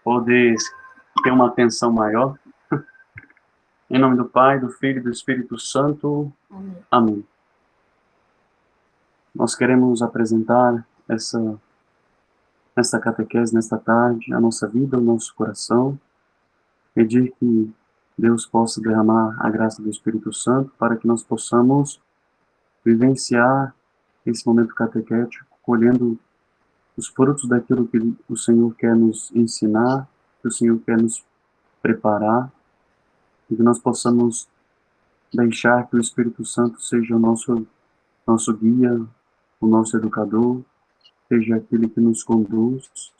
poder ter uma atenção maior. Em nome do Pai, do Filho e do Espírito Santo. Amém. Amém. Nós queremos apresentar essa catequese nesta tarde, a nossa vida, o nosso coração, pedir que Deus possa derramar a graça do Espírito Santo para que nós possamos vivenciar esse momento catequético, colhendo os frutos daquilo que o Senhor quer nos ensinar, que o Senhor quer nos preparar, e que nós possamos deixar que o Espírito Santo seja o nosso guia, o nosso educador, seja aquele que nos conduz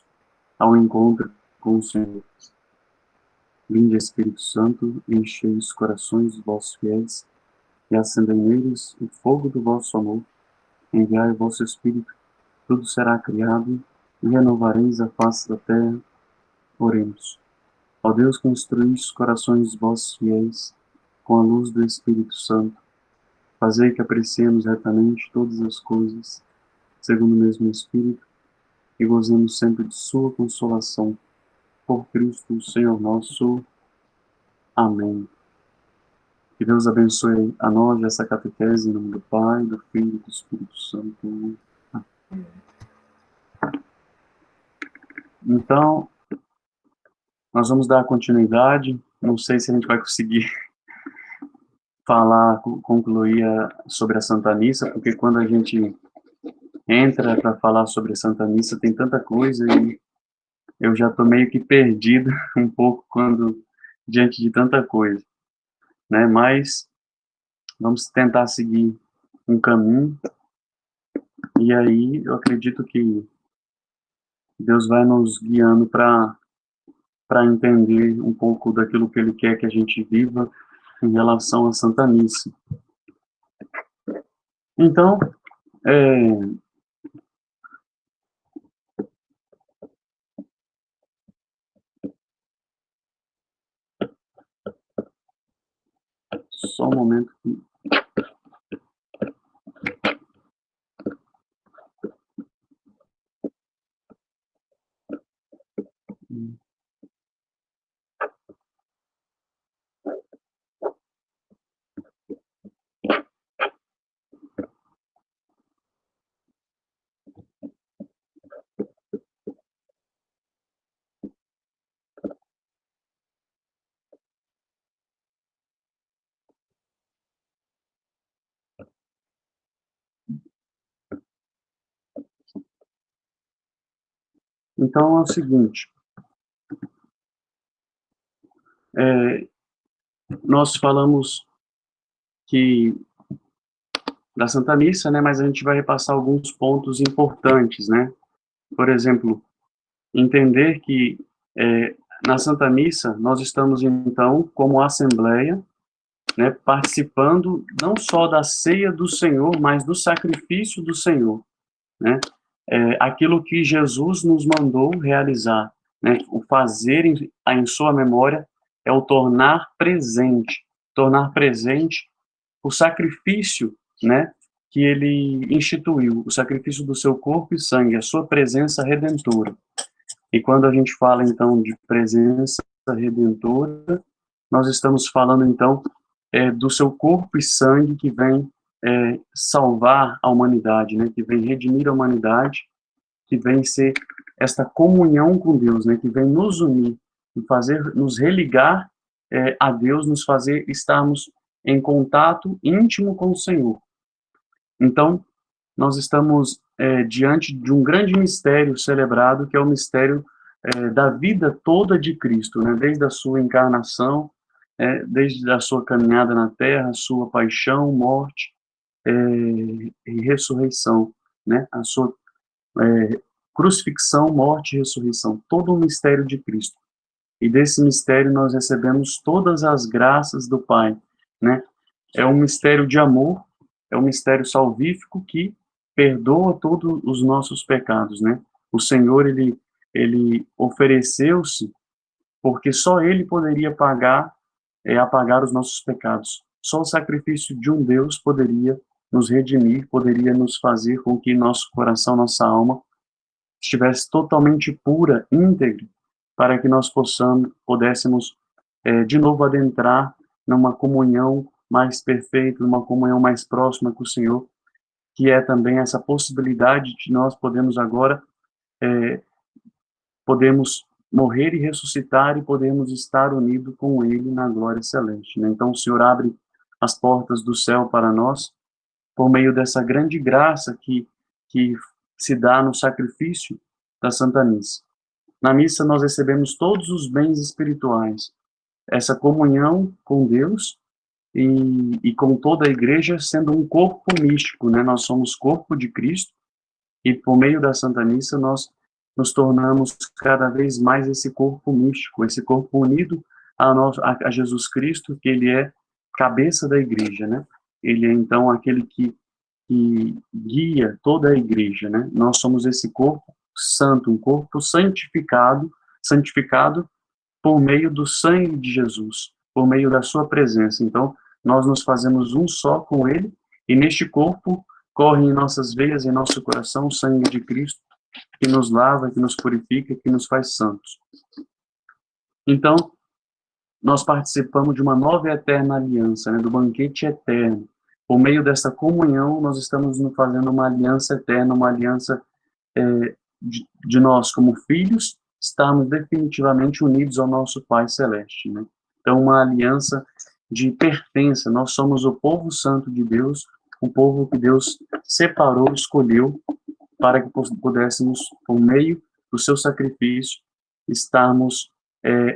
ao encontro com o Senhor. Vinde, Espírito Santo, enchei os corações dos vossos fiéis e acendei neles o fogo do vosso amor. Enviai o vosso Espírito, tudo será criado e renovareis a face da terra. Oremos. Ó Deus, que instruís os corações dos vossos fiéis com a luz do Espírito Santo, fazei que apreciemos retamente todas as coisas, segundo o mesmo Espírito, e gozemos sempre de sua consolação. Por Cristo, Senhor nosso. Amém. Que Deus abençoe a nós essa catequese em nome do Pai, do Filho e do Espírito Santo. Amém. Então, nós vamos dar continuidade. Não sei se a gente vai conseguir concluir sobre a Santa Missa, porque quando a gente entra para falar sobre a Santa Missa tem tanta coisa e eu já estou meio que perdido um pouco diante de tanta coisa, né? Mas vamos tentar seguir um caminho e aí eu acredito que Deus vai nos guiando para entender um pouco daquilo que Ele quer que a gente viva em relação à Santa Missa. Então, só um momento. Então é o seguinte, nós falamos da Santa Missa, né, mas a gente vai repassar alguns pontos importantes, né? Por exemplo, entender que na Santa Missa nós estamos então como assembleia, né, participando não só da ceia do Senhor, mas do sacrifício do Senhor, né? Aquilo que Jesus nos mandou realizar, né? O fazer em sua memória é o tornar presente o sacrifício, né, que ele instituiu, o sacrifício do seu corpo e sangue, a sua presença redentora. E quando a gente fala, então, de presença redentora, nós estamos falando, então, do seu corpo e sangue que vem salvar a humanidade, né, que vem redimir a humanidade, que vem ser esta comunhão com Deus, né, que vem nos unir, nos religar a Deus, nos fazer estarmos em contato íntimo com o Senhor. Então, nós estamos diante de um grande mistério celebrado, que é o mistério da vida toda de Cristo, né? Desde a sua encarnação, desde a sua caminhada na terra, sua paixão, morte e ressurreição, né? A sua crucifixão, morte e ressurreição, todo o mistério de Cristo. E desse mistério nós recebemos todas as graças do Pai, né? É um mistério de amor, é um mistério salvífico que perdoa todos os nossos pecados, né? O Senhor, ele ofereceu-se porque só Ele poderia apagar os nossos pecados. Só o sacrifício de um Deus poderia nos redimir, poderia nos fazer com que nosso coração, nossa alma estivesse totalmente pura, íntegra, para que nós pudéssemos de novo adentrar numa comunhão mais perfeita, numa comunhão mais próxima com o Senhor, que é também essa possibilidade de nós podemos morrer e ressuscitar e podemos estar unidos com Ele na glória celeste, né? Então o Senhor abre as portas do céu para nós por meio dessa grande graça que se dá no sacrifício da Santa Missa. Na missa nós recebemos todos os bens espirituais, essa comunhão com Deus e com toda a igreja, sendo um corpo místico, né? Nós somos corpo de Cristo e por meio da Santa Missa nós nos tornamos cada vez mais esse corpo místico, esse corpo unido a Jesus Cristo, que ele é cabeça da igreja, né? Ele é então aquele que guia toda a igreja, né? Nós somos esse corpo santo, um corpo santificado por meio do sangue de Jesus, por meio da sua presença. Então, nós nos fazemos um só com ele, e neste corpo corre em nossas veias, em nosso coração, o sangue de Cristo, que nos lava, que nos purifica, que nos faz santos. Então, nós participamos de uma nova e eterna aliança, né, do banquete eterno. Por meio dessa comunhão, nós estamos nos fazendo uma aliança eterna, uma aliança de nós como filhos, estarmos definitivamente unidos ao nosso Pai Celeste, né? Então, uma aliança de pertença. Nós somos o povo santo de Deus, o povo que Deus separou, escolheu, para que pudéssemos, por meio do seu sacrifício, estarmos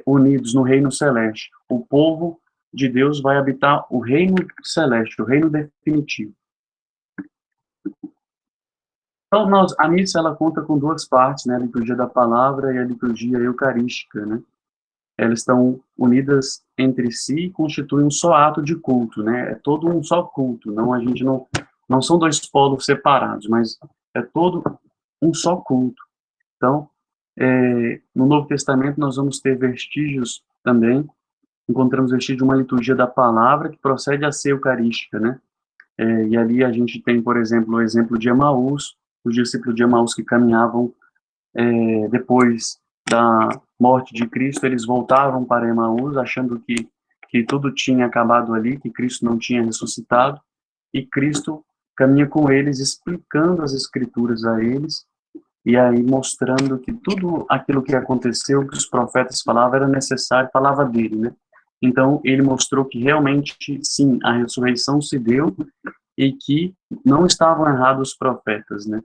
unidos no reino celeste. O povo de Deus vai habitar o reino celeste, o reino definitivo. Então, a missa ela conta com duas partes, né? A liturgia da palavra e a liturgia eucarística, né? Elas estão unidas entre si e constituem um só ato de culto, né? É todo um só culto. A gente não são dois polos separados, mas é todo um só culto. Então, no Novo Testamento nós vamos ter vestígios também. Encontramos vestígios de uma liturgia da palavra que procede a ser eucarística, né? E ali a gente tem, por exemplo, o exemplo de Emaús, os discípulos de Emaús que caminhavam depois da morte de Cristo, eles voltavam para Emaús, achando que tudo tinha acabado ali, que Cristo não tinha ressuscitado, e Cristo caminha com eles, explicando as Escrituras a eles, e aí mostrando que tudo aquilo que aconteceu, que os profetas falavam, era necessário, falava dele, né? Então, ele mostrou que realmente, sim, a ressurreição se deu e que não estavam errados os profetas, né?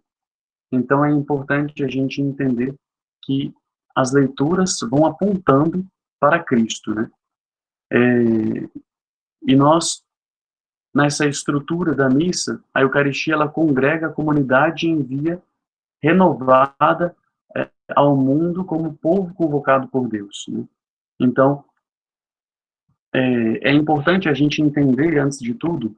Então, é importante a gente entender que as leituras vão apontando para Cristo, né? E nós, nessa estrutura da missa, a Eucaristia, ela congrega a comunidade e envia renovada ao mundo como povo convocado por Deus, né? Então, é importante a gente entender, antes de tudo,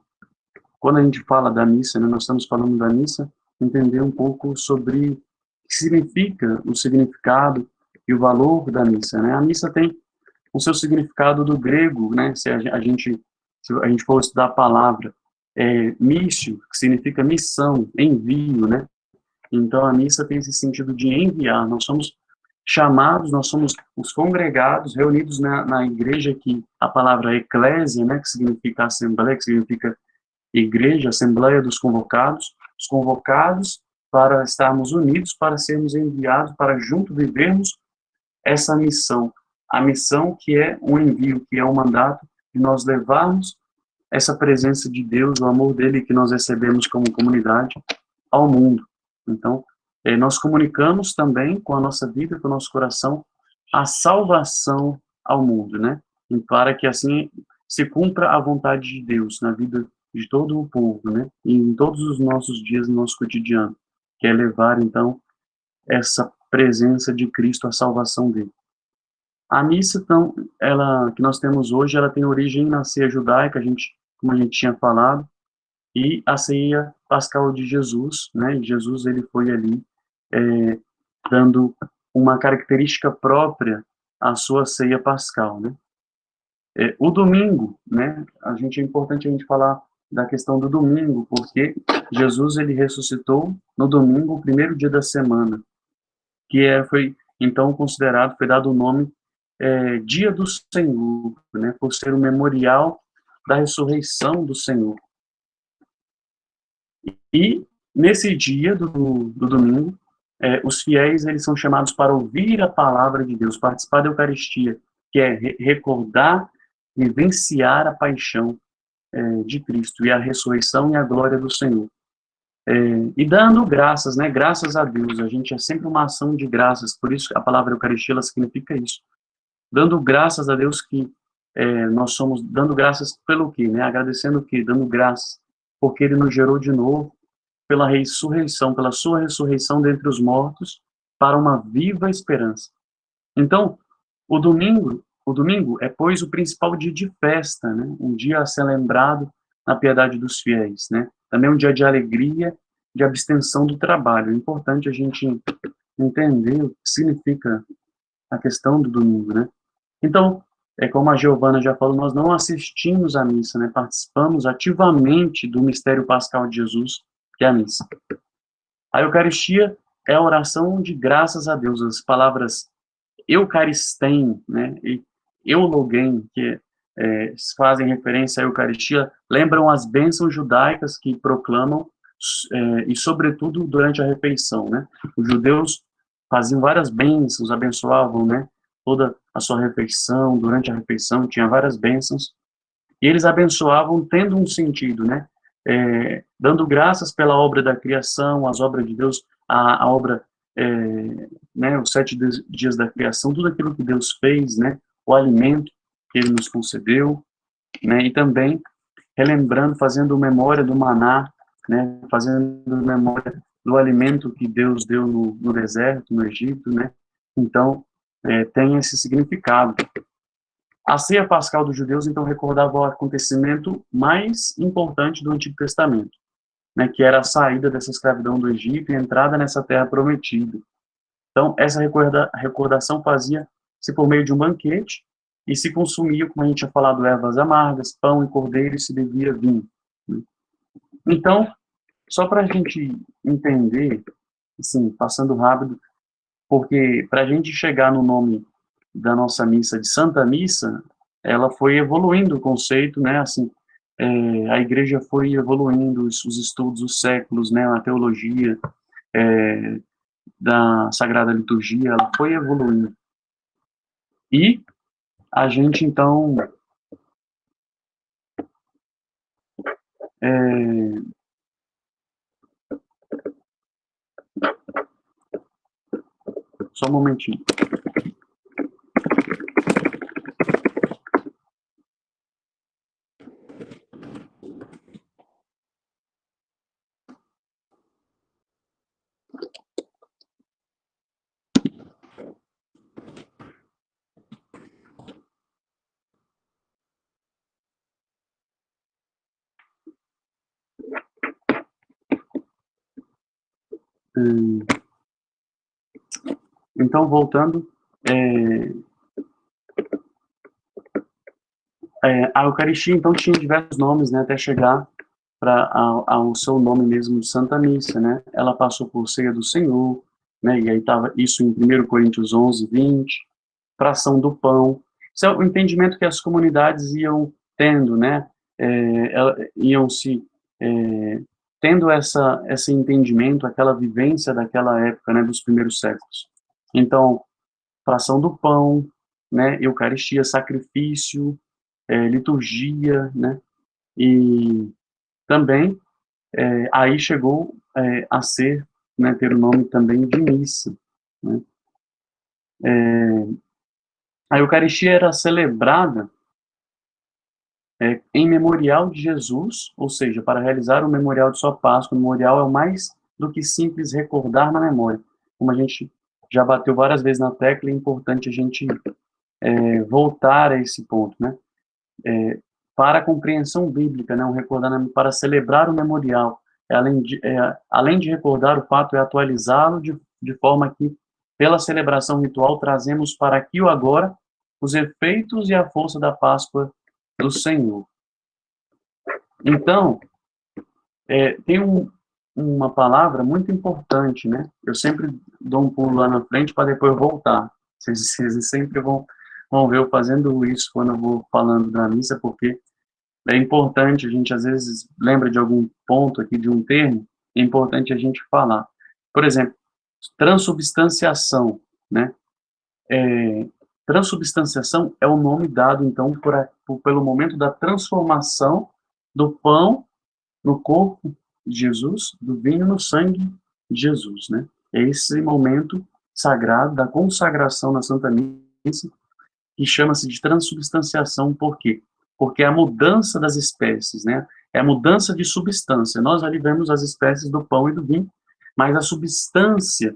quando a gente fala da missa, né, nós estamos falando da missa, entender um pouco sobre o que significa o significado e o valor da missa, né? A missa tem o seu significado do grego, né? Se a gente for estudar a palavra, missio, que significa missão, envio, né? Então a missa tem esse sentido de enviar. Nós somos chamados, nós somos os congregados, reunidos na igreja, que a palavra eclésia, né, que significa assembleia, que significa igreja, assembleia dos convocados, os convocados para estarmos unidos, para sermos enviados, para junto vivermos essa missão. A missão que é um envio, que é um mandato de nós levarmos essa presença de Deus, o amor dele que nós recebemos como comunidade ao mundo. Então, nós comunicamos também com a nossa vida, com o nosso coração, a salvação ao mundo, né? E para que assim se cumpra a vontade de Deus na vida de todo o povo, né? E em todos os nossos dias, no nosso cotidiano, que é levar, então, essa presença de Cristo, a salvação dele. A missa, então, que nós temos hoje, ela tem origem na ceia judaica, como a gente tinha falado, e a ceia pascal de Jesus, né? Jesus, ele foi ali dando uma característica própria à sua ceia pascal, né? O domingo, né? É importante a gente falar da questão do domingo, porque Jesus, ele ressuscitou no domingo, o primeiro dia da semana. foi então considerado, foi dado o nome Dia do Senhor, né, por ser o memorial da ressurreição do Senhor. E nesse dia do domingo, os fiéis eles são chamados para ouvir a palavra de Deus, participar da Eucaristia, que é recordar, vivenciar a paixão de Cristo e a ressurreição e a glória do Senhor. E dando graças, né? Graças a Deus. A gente é sempre uma ação de graças, por isso a palavra Eucaristia ela significa isso. Dando graças a Deus que nós somos, dando graças pelo quê, né? Agradecendo o quê? Dando graças, porque Ele nos gerou de novo, pela ressurreição, pela sua ressurreição dentre os mortos, para uma viva esperança. Então, o domingo é, pois, o principal dia de festa, né? Um dia a ser lembrado na piedade dos fiéis, né? Também um dia de alegria, de abstenção do trabalho. É importante a gente entender o que significa a questão do domingo, né? Então, como a Giovana já falou, nós não assistimos à missa, né? Participamos ativamente do mistério pascal de Jesus, que é a missa. A Eucaristia é a oração de graças a Deus. As palavras Eucaristém, né, e Euloguém, que fazem referência à Eucaristia, lembram as bênçãos judaicas que proclamam, e sobretudo durante a refeição, né? Os judeus faziam várias bênçãos, abençoavam, né, toda a sua refeição, durante a refeição tinha várias bênçãos, e eles abençoavam tendo um sentido, né? Dando graças pela obra da criação, as obras de Deus, a obra, né, os 7 dias da criação, tudo aquilo que Deus fez, né? O alimento que Ele nos concedeu, né? E também relembrando, fazendo memória do maná, né? Fazendo memória do alimento que Deus deu no deserto, no Egito, né? Então, tem esse significado. A ceia pascal dos judeus, então, recordava o acontecimento mais importante do Antigo Testamento, né, que era a saída dessa escravidão do Egito e a entrada nessa terra prometida. Então, essa recordação fazia-se por meio de um banquete e se consumia, como a gente tinha falado, ervas amargas, pão e cordeiro, e se bebia vinho, né? Então, só para a gente entender, assim, passando rápido, porque para a gente chegar no nome da nossa missa de Santa Missa, ela foi evoluindo o conceito, né, assim, a igreja foi evoluindo os estudos, os séculos, né, a teologia da Sagrada Liturgia, ela foi evoluindo. E a gente, então, só um momentinho. Então, voltando, a Eucaristia, então, tinha diversos nomes, né, até chegar ao seu nome mesmo, Santa Missa, né? Ela passou por Ceia do Senhor, né? E aí estava isso em 1 Coríntios 11, 20, fração do pão. Isso é o entendimento que as comunidades iam tendo, né? Iam se tendo esse entendimento, aquela vivência daquela época, né? Dos primeiros séculos. Então, fração do pão, né? Eucaristia, sacrifício, liturgia, né? E também aí chegou a ser, né, ter o nome também de missa, né? A Eucaristia era celebrada em memorial de Jesus, ou seja, para realizar o memorial de sua Páscoa. O memorial é o mais do que simples recordar na memória. Como a gente já bateu várias vezes na tecla, é importante a gente voltar a esse ponto, né? Para a compreensão bíblica, né, para celebrar o memorial, além de recordar o fato, é atualizá-lo de forma que, pela celebração ritual, trazemos para aqui ou agora os efeitos e a força da Páscoa do Senhor. Então, tem uma palavra muito importante, né? Eu sempre dou um pulo lá na frente para depois voltar. Vocês sempre vão ver eu fazendo isso quando eu vou falando da missa, porque é importante, a gente às vezes lembra de algum ponto aqui, de um termo, é importante a gente falar. Por exemplo, transubstanciação, né? Transubstanciação é o nome dado, então, pelo momento da transformação do pão no corpo de Jesus, do vinho no sangue de Jesus, né? É esse momento sagrado da consagração na Santa Missa, que chama-se de transubstanciação, por quê? Porque é a mudança das espécies, né? É a mudança de substância. Nós ali vemos as espécies do pão e do vinho, mas a substância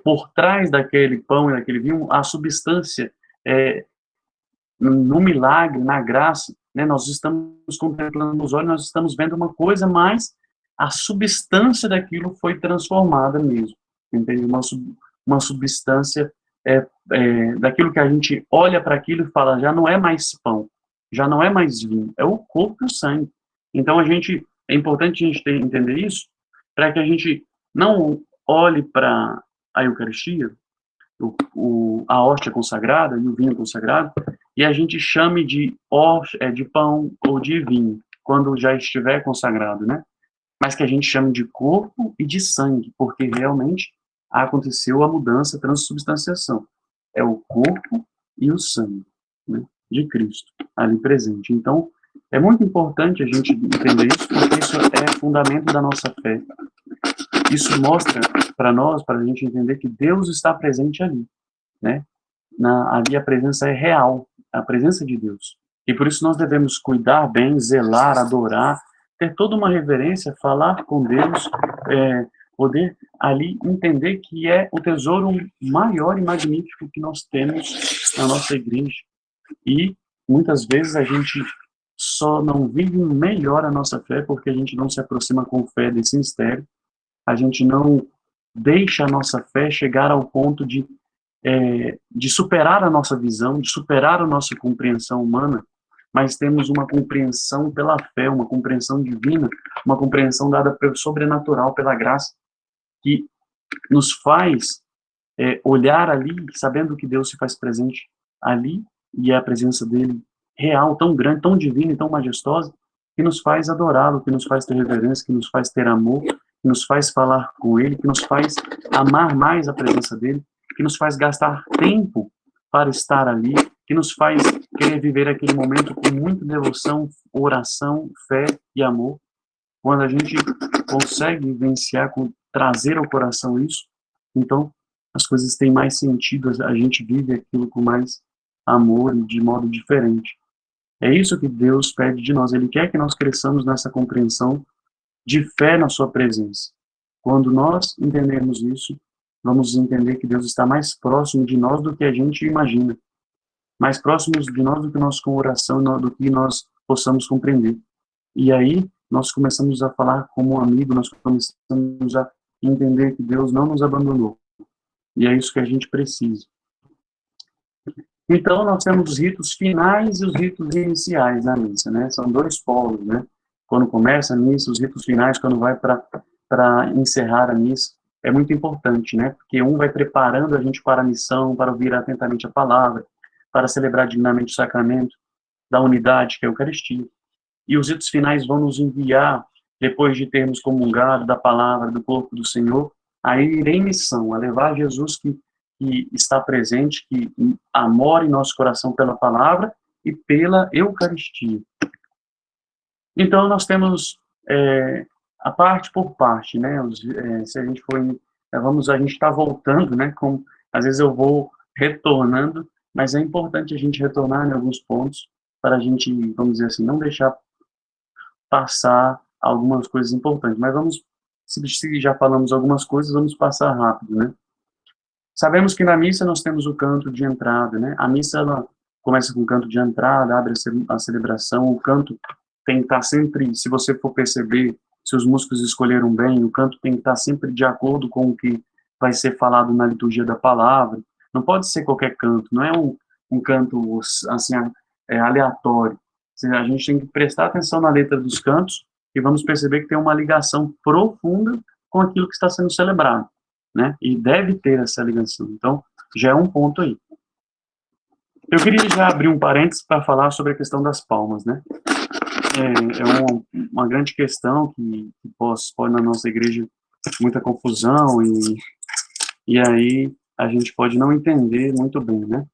por trás daquele pão e daquele vinho, a substância no milagre, na graça, né? Nós estamos contemplando nos olhos, nós estamos vendo uma coisa, mas a substância daquilo foi transformada mesmo, entende? Uma substância daquilo que a gente olha para aquilo e fala, já não é mais pão, já não é mais vinho, é o corpo e o sangue. Então é importante a gente entender isso, para que a gente não olhe para a Eucaristia, a hóstia consagrada e o vinho consagrado, e a gente chame de pão ou de vinho, quando já estiver consagrado, né? Mas que a gente chame de corpo e de sangue, porque realmente aconteceu a mudança, a transubstanciação. É o corpo e o sangue, né, de Cristo ali presente. Então, é muito importante a gente entender isso, porque isso é fundamento da nossa fé. Isso mostra para nós, para a gente entender que Deus está presente ali, né? Ali a presença é real, a presença de Deus. E por isso nós devemos cuidar bem, zelar, adorar, ter toda uma reverência, falar com Deus, poder ali entender que é o tesouro maior e magnífico que nós temos na nossa igreja. E muitas vezes a gente só não vive melhor a nossa fé porque a gente não se aproxima com fé desse mistério, a gente não deixa a nossa fé chegar ao ponto de superar a nossa visão, de superar a nossa compreensão humana, mas temos uma compreensão pela fé, uma compreensão divina, uma compreensão dada pelo sobrenatural, pela graça, que nos faz olhar ali, sabendo que Deus se faz presente ali, e é a presença dele real, tão grande, tão divina e tão majestosa, que nos faz adorá-lo, que nos faz ter reverência, que nos faz ter amor, que nos faz falar com ele, que nos faz amar mais a presença dele, que nos faz gastar tempo para estar ali, que nos faz querer viver aquele momento com muita devoção, oração, fé e amor. Quando a gente consegue vivenciar, trazer ao coração isso, então as coisas têm mais sentido, a gente vive aquilo com mais amor e de modo diferente. É isso que Deus pede de nós, Ele quer que nós cresçamos nessa compreensão de fé na sua presença. Quando nós entendermos isso, vamos entender que Deus está mais próximo de nós do que a gente imagina, mais próximo de nós do que nosso coração, do que nós possamos compreender. E aí, nós começamos a falar como um amigo, nós começamos a entender que Deus não nos abandonou. E é isso que a gente precisa. Então, nós temos os ritos finais e os ritos iniciais na missa, né? São dois polos, né? Quando começa a missa, os ritos finais, quando vai para encerrar a missa, é muito importante, né? Porque um vai preparando a gente para a missão, para ouvir atentamente a palavra, para celebrar dignamente o sacramento da unidade, que é a Eucaristia. E os ritos finais vão nos enviar, depois de termos comungado da palavra, do corpo do Senhor, a ir em missão, a levar Jesus que está presente, que mora em nosso coração pela palavra e pela Eucaristia. Então, nós temos a parte por parte, né? Se a gente for, a gente está voltando, né? Às vezes eu vou retornando, mas é importante a gente retornar em alguns pontos para a gente, vamos dizer assim, não deixar passar algumas coisas importantes. Mas se já falamos algumas coisas, vamos passar rápido, né? Sabemos que na missa nós temos o canto de entrada, né? A missa, ela começa com o canto de entrada, abre a celebração, o canto tem que estar sempre, se você for perceber, se os músicos escolheram bem, o canto tem que estar sempre de acordo com o que vai ser falado na liturgia da palavra. Não pode ser qualquer canto, não é um canto, assim, aleatório. A gente tem que prestar atenção na letra dos cantos e vamos perceber que tem uma ligação profunda com aquilo que está sendo celebrado, né? E deve ter essa ligação. Então, já é um ponto aí. Eu queria já abrir um parênteses para falar sobre a questão das palmas, né? Uma grande questão que pode na nossa igreja muita confusão e aí a gente pode não entender muito bem, né?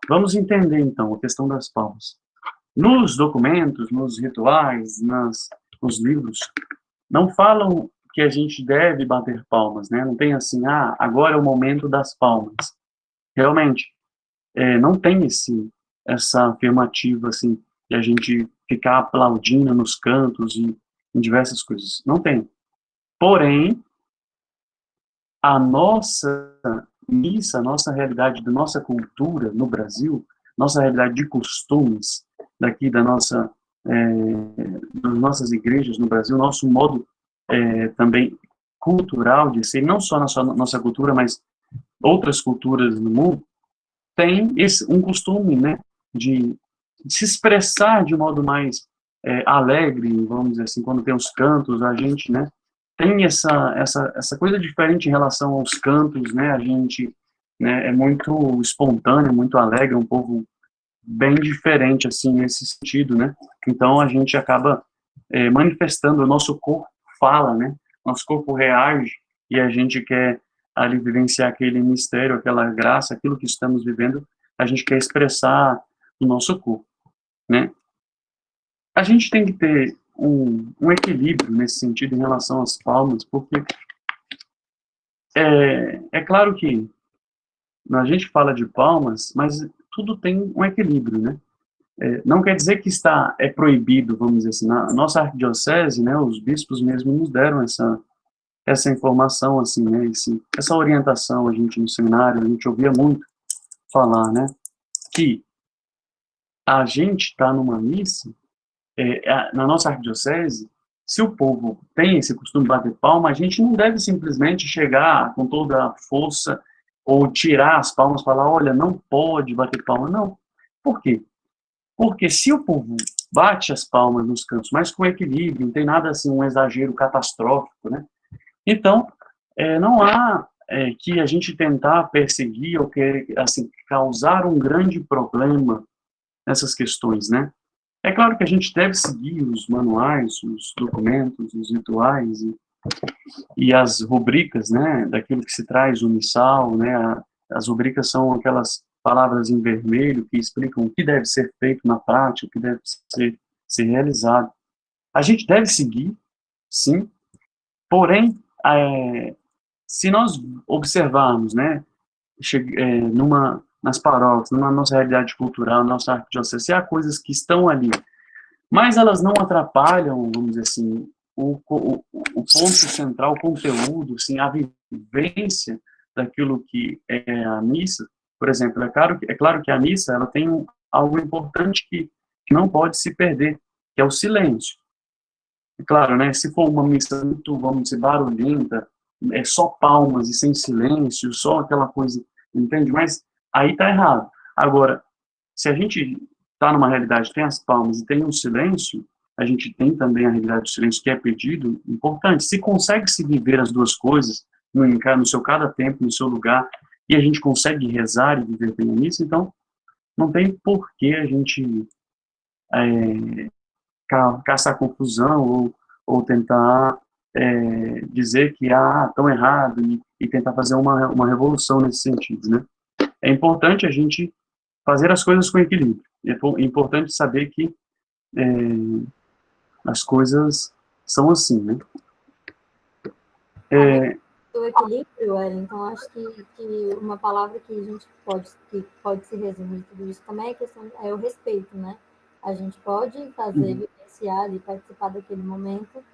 Vamos entender então a questão das palmas. Nos documentos, nos rituais, nos livros, não falam que a gente deve bater palmas, né? Não tem assim, agora é o momento das palmas. Realmente, não tem essa afirmativa assim, de a gente ficar aplaudindo nos cantos e em diversas coisas. Não tem. Porém, a nossa missa, a nossa realidade da nossa cultura no Brasil, nossa realidade de costumes daqui das nossas igrejas no Brasil, nosso modo também cultural de ser, não só na nossa cultura, mas outras culturas no mundo, tem um costume, né, de se expressar de modo mais alegre, vamos dizer assim, quando tem os cantos, a gente, né, tem essa coisa diferente em relação aos cantos, né, a gente, né, é muito espontâneo, muito alegre, um povo bem diferente, assim, nesse sentido, né, então a gente acaba manifestando, o nosso corpo fala, né, nosso corpo reage, e a gente quer ali vivenciar aquele mistério, aquela graça, aquilo que estamos vivendo, a gente quer expressar no nosso corpo, né. A gente tem que ter um equilíbrio nesse sentido em relação às palmas, porque é claro que a gente fala de palmas, mas tudo tem um equilíbrio, né. Não quer dizer que é proibido, vamos dizer assim, na nossa arquidiocese, né, os bispos mesmo nos deram essa informação, assim, né, essa orientação, a gente no seminário, a gente ouvia muito falar, né, que a gente está numa missa, na nossa arquidiocese, se o povo tem esse costume de bater palma, a gente não deve simplesmente chegar com toda a força ou tirar as palmas e falar, olha, não pode bater palma, não. Por quê? Porque se o povo bate as palmas nos cantos, mas com equilíbrio, não tem nada assim, um exagero catastrófico, né? Então, não há que a gente tentar perseguir ou que, assim, causar um grande problema nessas questões, né? É claro que a gente deve seguir os manuais, os documentos, os rituais e as rubricas, né, daquilo que se traz o missal, né, as rubricas são aquelas palavras em vermelho que explicam o que deve ser feito na prática, o que deve ser realizado. A gente deve seguir, sim, porém, se nós observarmos, né, nas paróquias, numa nossa realidade cultural, nossa arquidiocese, se há coisas que estão ali, mas elas não atrapalham, vamos dizer assim, o ponto central, o conteúdo, assim, a vivência daquilo que é a missa. Por exemplo, é claro que a missa ela tem algo importante que não pode se perder, que é o silêncio. É claro, né, se for uma missa muito, vamos dizer, barulhenta, só palmas e sem silêncio, só aquela coisa, entende? Mas aí está errado. Agora, se a gente está numa realidade, tem as palmas e tem um silêncio, a gente tem também a realidade do silêncio que é pedido, importante. Se consegue se viver as duas coisas, no seu cada tempo, no seu lugar, e a gente consegue rezar e viver bem nisso, então não tem por que a gente caçar confusão ou tentar dizer que estão errado e tentar fazer uma revolução nesse sentido, né? É importante a gente fazer as coisas com equilíbrio. É importante saber que as coisas são assim, né? Além do equilíbrio, Wellington, acho que uma palavra que a gente pode se resumir tudo isso também é o respeito, né? A gente pode fazer, vivenciar e participar daquele momento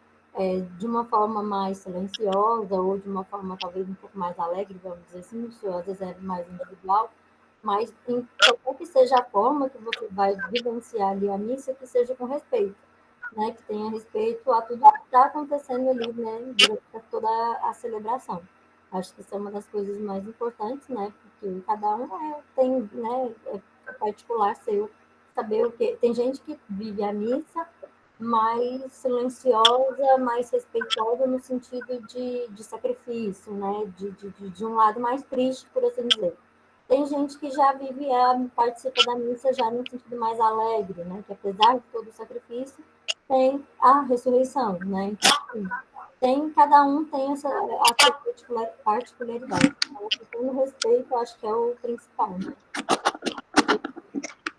de uma forma mais silenciosa ou de uma forma talvez um pouco mais alegre, vamos dizer assim, isso às vezes é mais individual, mas em qualquer que seja a forma que você vai vivenciar ali a missa, que seja com respeito, né, que tenha respeito a tudo que está acontecendo ali, né, durante toda a celebração. Acho que isso é uma das coisas mais importantes, né, porque cada um tem, né, particular seu, saber o que. Tem gente que vive a missa mais silenciosa, mais respeitosa no sentido de sacrifício, né? De um lado mais triste, por assim dizer. Tem gente que já vive, participa da missa já no sentido mais alegre, né? Que apesar de todo o sacrifício, tem a ressurreição, né? Então, assim, cada um tem a sua particularidade. Então, a questão do respeito, eu acho que é o principal, né?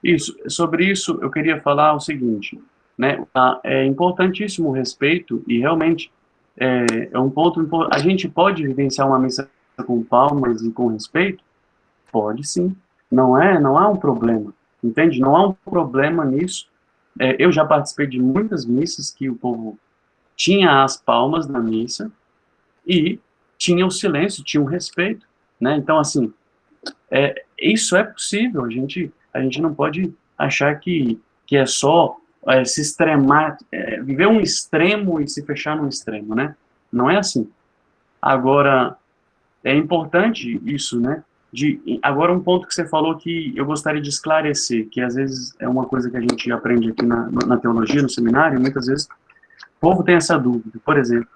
Isso, sobre isso eu queria falar o seguinte, né? É importantíssimo o respeito e realmente é um ponto importante. A gente pode vivenciar uma missa com palmas e com respeito? Pode sim. Não há um problema, entende? Não há um problema nisso. Eu já participei de muitas missas que o povo tinha as palmas na missa e tinha o silêncio, tinha o respeito, né? Então, assim, isso é possível. A gente não pode achar que é só se extremar, viver um extremo e se fechar num extremo, né? Não é assim. Agora, é importante isso, né? Agora, um ponto que você falou que eu gostaria de esclarecer, que às vezes é uma coisa que a gente aprende aqui na teologia, no seminário, muitas vezes o povo tem essa dúvida. Por exemplo,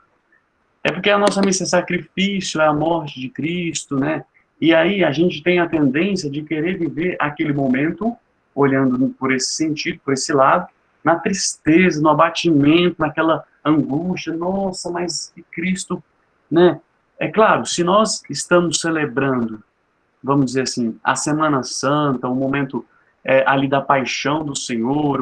é porque a nossa missa é sacrifício, é a morte de Cristo, né? E aí a gente tem a tendência de querer viver aquele momento, olhando por esse sentido, por esse lado, na tristeza, no abatimento, naquela angústia. Nossa, mas Cristo, né? É claro, se nós estamos celebrando, vamos dizer assim, a Semana Santa, o momento ali da paixão do Senhor,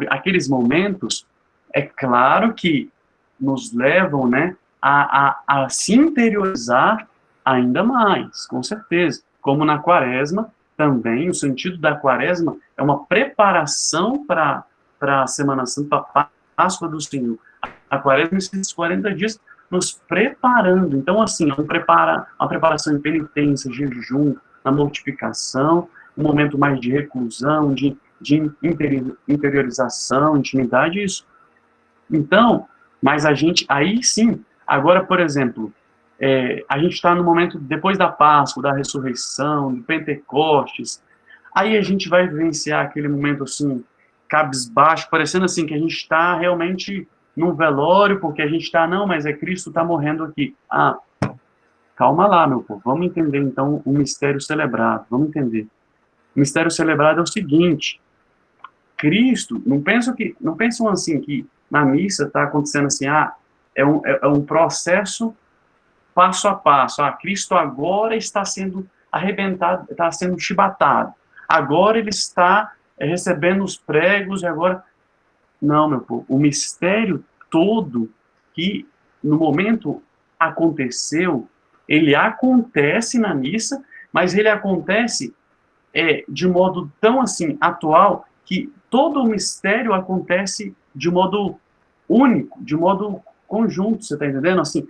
aqueles momentos, é claro que nos levam, né, a se interiorizar ainda mais, com certeza. Como na Quaresma, também o sentido da Quaresma é uma preparação para a Semana Santa, para a Páscoa do Senhor. A Quaresma, esses 40 dias, nos preparando. Então, assim, uma preparação em penitência, jejum, na mortificação, um momento mais de reclusão, de interiorização, intimidade, isso. Então, mas a gente, aí sim, agora, por exemplo, a gente está no momento depois da Páscoa, da ressurreição, do Pentecostes, aí a gente vai vivenciar aquele momento assim, cabisbaixo, parecendo assim que a gente está realmente num velório, porque a gente está, não, mas Cristo está morrendo aqui. Ah, calma lá, meu povo, vamos entender então o mistério celebrado, vamos entender. O mistério celebrado é o seguinte: Cristo, não pensam assim que na missa está acontecendo assim, é um processo passo a passo. Cristo agora está sendo arrebentado, está sendo chibatado. Agora ele está recebendo os pregos e agora não, meu povo. O mistério todo que no momento aconteceu, ele acontece na missa, mas ele acontece de modo tão assim atual que todo o mistério acontece de modo único, de modo conjunto, você está entendendo? Assim,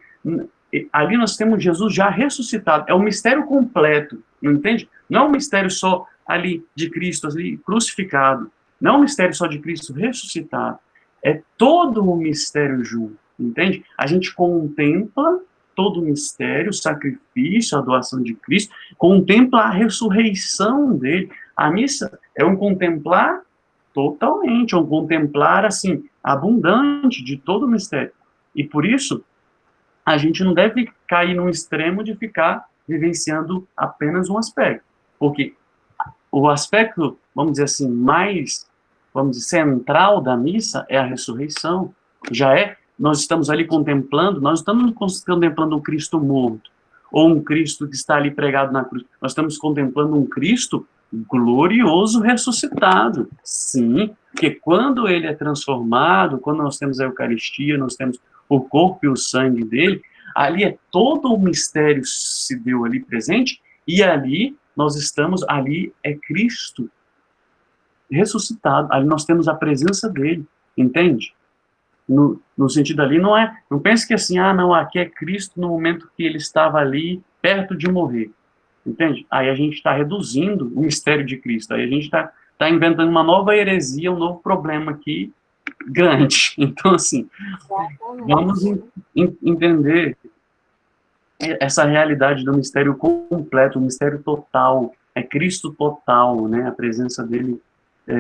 ali nós temos Jesus já ressuscitado, é um mistério completo, não entende? Não é um mistério só ali de Cristo, ali crucificado, não é um mistério só de Cristo ressuscitado, é todo o mistério junto, entende? A gente contempla todo o mistério, o sacrifício, a doação de Cristo, contempla a ressurreição dele. A missa é um contemplar totalmente, é um contemplar, assim, abundante de todo o mistério. E por isso, a gente não deve cair no extremo de ficar vivenciando apenas um aspecto. Porque o aspecto, vamos dizer assim, mais, vamos dizer, central da missa é a ressurreição. Nós estamos ali contemplando, nós estamos contemplando um Cristo morto, ou um Cristo que está ali pregado na cruz. Nós estamos contemplando um Cristo glorioso ressuscitado. Sim, porque quando ele é transformado, quando nós temos a Eucaristia, nós temos o corpo e o sangue dele, ali é todo o mistério se deu ali presente, e ali nós estamos, ali é Cristo ressuscitado, ali nós temos a presença dele, entende? No sentido ali, não pense que assim, não, aqui é Cristo no momento que ele estava ali, perto de morrer, entende? Aí a gente está reduzindo o mistério de Cristo, aí a gente está inventando uma nova heresia, um novo problema aqui, grande. Então, assim, vamos entender essa realidade do mistério completo, o mistério total, é Cristo total, né? A presença dele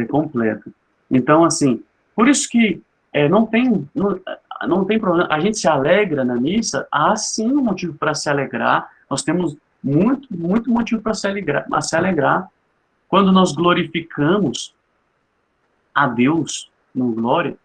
completa. Então, assim, por isso que não tem problema. A gente se alegra na missa, há sim um motivo para se alegrar. Nós temos muito motivo para se alegrar quando nós glorificamos a Deus no glória.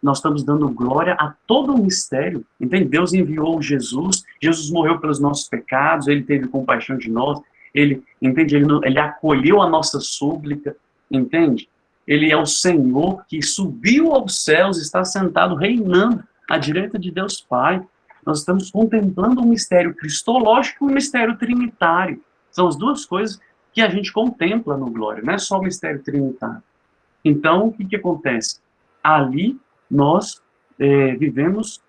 Nós estamos dando glória a todo o mistério, entende? Deus enviou Jesus, Jesus morreu pelos nossos pecados, ele teve compaixão de nós, ele, entende? Ele acolheu a nossa súplica, entende? Ele é o Senhor que subiu aos céus, está sentado, reinando à direita de Deus Pai. Nós estamos contemplando um mistério cristológico e um mistério trinitário. São as duas coisas que a gente contempla no glória, não é só o mistério trinitário. Então, o que acontece? Ali, nós vivemos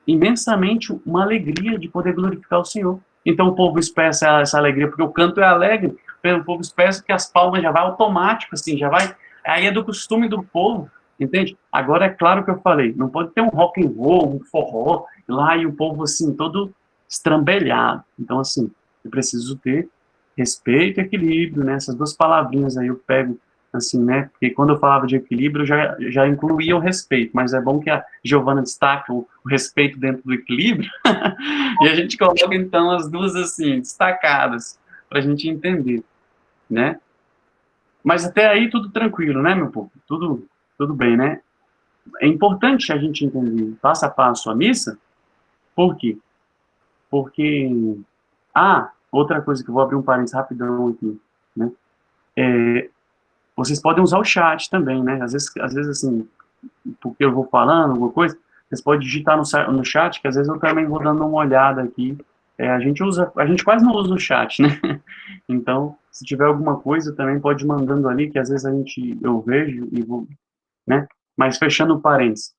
imensamente uma alegria de poder glorificar o Senhor. Então, o povo expressa essa alegria, porque o canto é alegre, o povo expressa que as palmas já vai automático, assim, já vai, aí é do costume do povo, entende? Agora, é claro que eu falei, não pode ter um rock and roll, um forró, lá e o povo, assim, todo estrambelhado. Então, assim, eu preciso ter respeito e equilíbrio, né? Essas duas palavrinhas aí eu pego assim, né? Porque quando eu falava de equilíbrio, já incluía o respeito, mas é bom que a Giovana destaca o respeito dentro do equilíbrio, e a gente coloca, então, as duas, assim, destacadas, para a gente entender, né? Mas até aí tudo tranquilo, né, meu povo? Tudo bem, né? É importante a gente entender passo a passo a missa, por quê? Porque, outra coisa que eu vou abrir um parênteses rapidão aqui, né? Vocês podem usar o chat também, né? Às vezes assim, porque eu vou falando alguma coisa, vocês podem digitar no chat, que às vezes eu também vou dando uma olhada aqui. A gente quase não usa o chat, né? Então, se tiver alguma coisa, também pode ir mandando ali, que às vezes eu vejo e vou, né? Mas fechando o parênteses,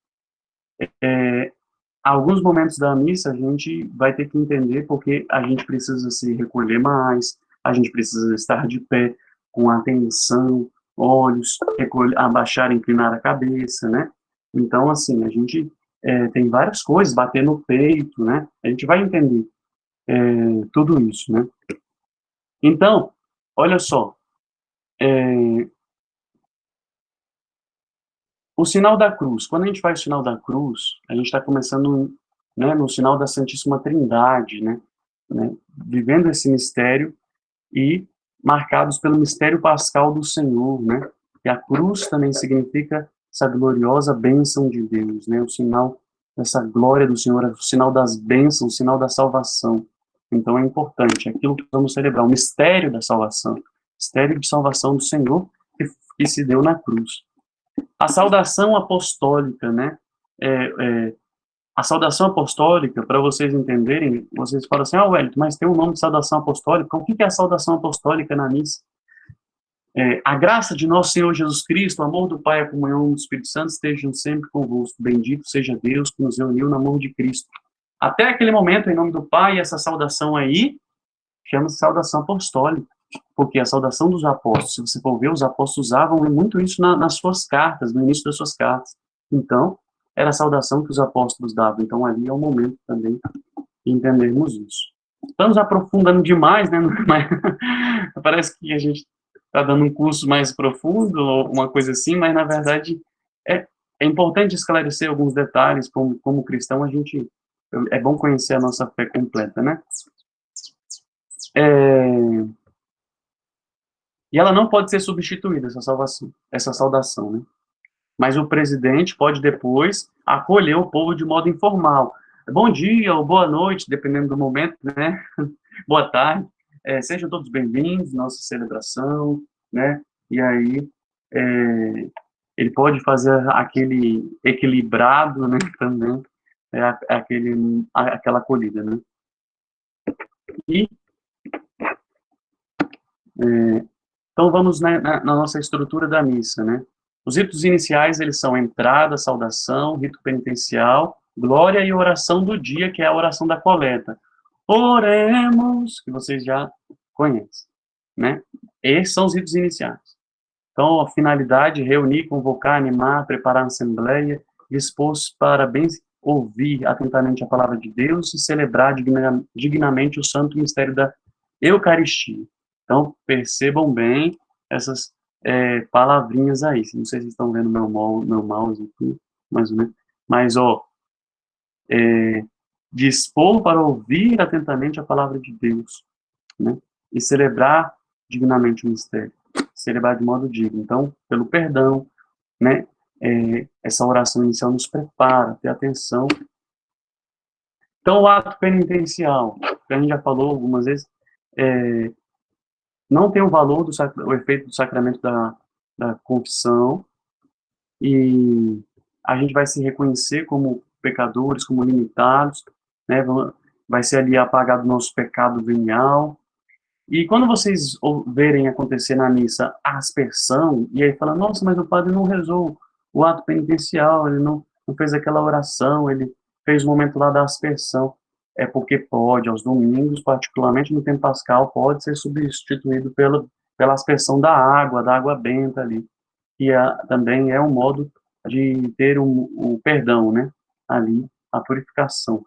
alguns momentos da missa a gente vai ter que entender porque a gente precisa se recolher mais, a gente precisa estar de pé com atenção, olhos, abaixar, inclinar a cabeça, né? Então, assim, a gente tem várias coisas, bater no peito, né? A gente vai entender tudo isso, né? Então, olha só, o sinal da cruz. Quando a gente faz o sinal da cruz, a gente está começando, né, no sinal da Santíssima Trindade, né, vivendo esse mistério e marcados pelo mistério pascal do Senhor, né? E a cruz também significa essa gloriosa bênção de Deus, né? O sinal dessa glória do Senhor, o sinal das bênçãos, o sinal da salvação. Então é importante, é aquilo que vamos celebrar, o mistério da salvação, o mistério de salvação do Senhor que se deu na cruz. A saudação apostólica, né? A saudação apostólica, para vocês entenderem, vocês falam assim, Wellington, mas tem um nome de saudação apostólica, o que é a saudação apostólica na missa? A graça de nosso Senhor Jesus Cristo, o amor do Pai e a comunhão do Espírito Santo estejam sempre convosco. Bendito seja Deus que nos reuniu no amor de Cristo. Até aquele momento, em nome do Pai, essa saudação aí chama-se saudação apostólica, porque a saudação dos apóstolos, se você for ver, os apóstolos usavam muito isso nas suas cartas, no início das suas cartas. Então, era a saudação que os apóstolos davam. Então, ali é o momento também de entendermos isso. Estamos aprofundando demais, né? Mas parece que a gente está dando um curso mais profundo, ou uma coisa assim, mas, na verdade, é importante esclarecer alguns detalhes, como cristão, é bom conhecer a nossa fé completa, né? E ela não pode ser substituída, essa saudação, né? Mas o presidente pode depois acolher o povo de modo informal. Bom dia ou boa noite, dependendo do momento, né? Boa tarde. Sejam todos bem-vindos à nossa celebração, né? E aí, ele pode fazer aquele equilibrado, né? Também, aquela acolhida, né? E, então, vamos na nossa estrutura da missa, né? Os ritos iniciais, eles são entrada, saudação, rito penitencial, glória e oração do dia, que é a oração da coleta. Oremos, que vocês já conhecem, né? Esses são os ritos iniciais. Então, a finalidade, reunir, convocar, animar, preparar a assembleia, dispor-se para bem ouvir atentamente a palavra de Deus e celebrar dignamente o santo mistério da Eucaristia. Então, percebam bem essas palavrinhas aí. Não sei se vocês estão vendo meu mouse aqui. mais ou menos. Mas, ó, dispor para ouvir atentamente a palavra de Deus, né? E celebrar dignamente o mistério. Celebrar de modo digno. Então, pelo perdão, né? Essa oração inicial nos prepara, ter atenção. Então, o ato penitencial, que a gente já falou algumas vezes, não tem o valor o efeito do sacramento da confissão, e a gente vai se reconhecer como pecadores, como limitados, né? Vai ser ali apagado o nosso pecado venial. E quando vocês verem acontecer na missa a aspersão, e aí fala, nossa, mas o padre não rezou o ato penitencial, ele não fez aquela oração, ele fez o momento lá da aspersão. É porque pode, aos domingos, particularmente no tempo pascal, pode ser substituído pela aspersão da água benta ali, que também é um modo de ter o perdão, né, ali, a purificação,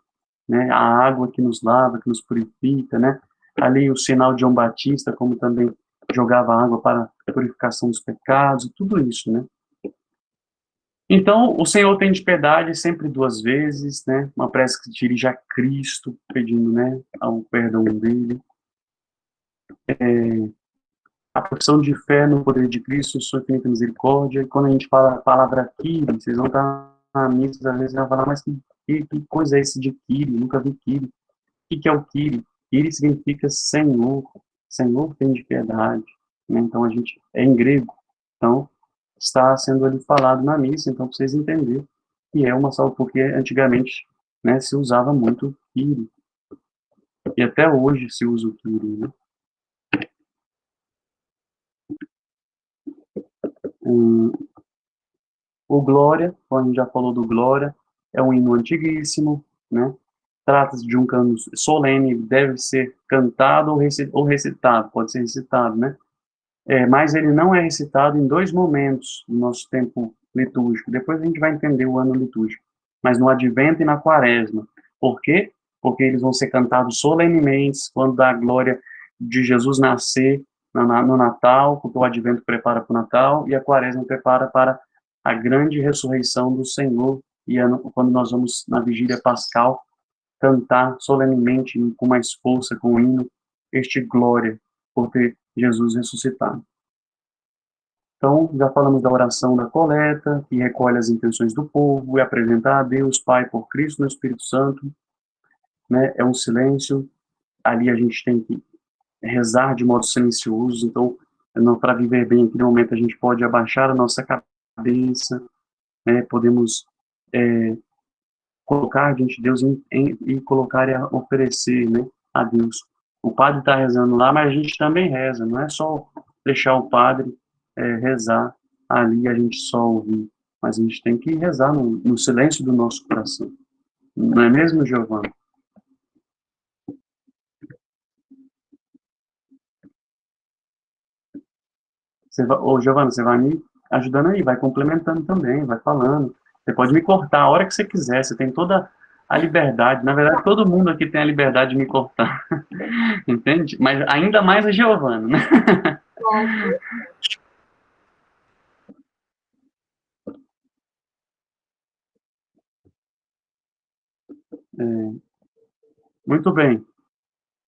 né, a água que nos lava, que nos purifica, né, ali o sinal de João Batista, como também jogava água para a purificação dos pecados, tudo isso, né. Então, o Senhor tem de piedade sempre duas vezes, né, uma prece que dirige a Cristo, pedindo, né, ao perdão dele. A profissão de fé no poder de Cristo, sua infinita misericórdia, e quando a gente fala a palavra Kyrie, vocês vão estar na missa, às vezes vão falar, mas que coisa é esse de Kyrie? Nunca vi Kyrie. O que é o Kyrie? Kyrie significa Senhor, Senhor tem de piedade, né? Então a gente é em grego, então está sendo ali falado na missa, então para vocês entenderem que é uma salva, porque antigamente, né, se usava muito Kyrie, e até hoje se usa o Kyrie, né? O Glória, como a gente já falou do Glória, é um hino antiguíssimo, né? Trata-se de um canto solene, deve ser cantado ou recitado, pode ser recitado, né? Mas ele não é recitado em dois momentos do nosso tempo litúrgico. Depois a gente vai entender o ano litúrgico. Mas no Advento e na Quaresma. Por quê? Porque eles vão ser cantados solenemente quando dá a glória de Jesus nascer no Natal, porque o Advento prepara para o Natal e a Quaresma prepara para a grande ressurreição do Senhor. E quando nós vamos na vigília pascal cantar solenemente, com mais força, com o hino, este glória por ter Jesus ressuscitado. Então, já falamos da oração da coleta, que recolhe as intenções do povo e apresenta a Deus, Pai, por Cristo no Espírito Santo, né? É um silêncio, ali a gente tem que rezar de modo silencioso, então, para viver bem aquele momento, a gente pode abaixar a nossa cabeça, né? Podemos colocar diante de Deus e colocar e oferecer, né, a Deus. O padre está rezando lá, mas a gente também reza, não é só deixar o padre rezar ali, a gente só ouvir, mas a gente tem que rezar no silêncio do nosso coração. Não é mesmo, Giovana? Ô, Giovana, você vai me ajudando aí, vai complementando também, vai falando. Você pode me cortar a hora que você quiser, você tem toda a liberdade. Na verdade, todo mundo aqui tem a liberdade de me cortar, entende? Mas ainda mais a Giovana, né? É, muito bem.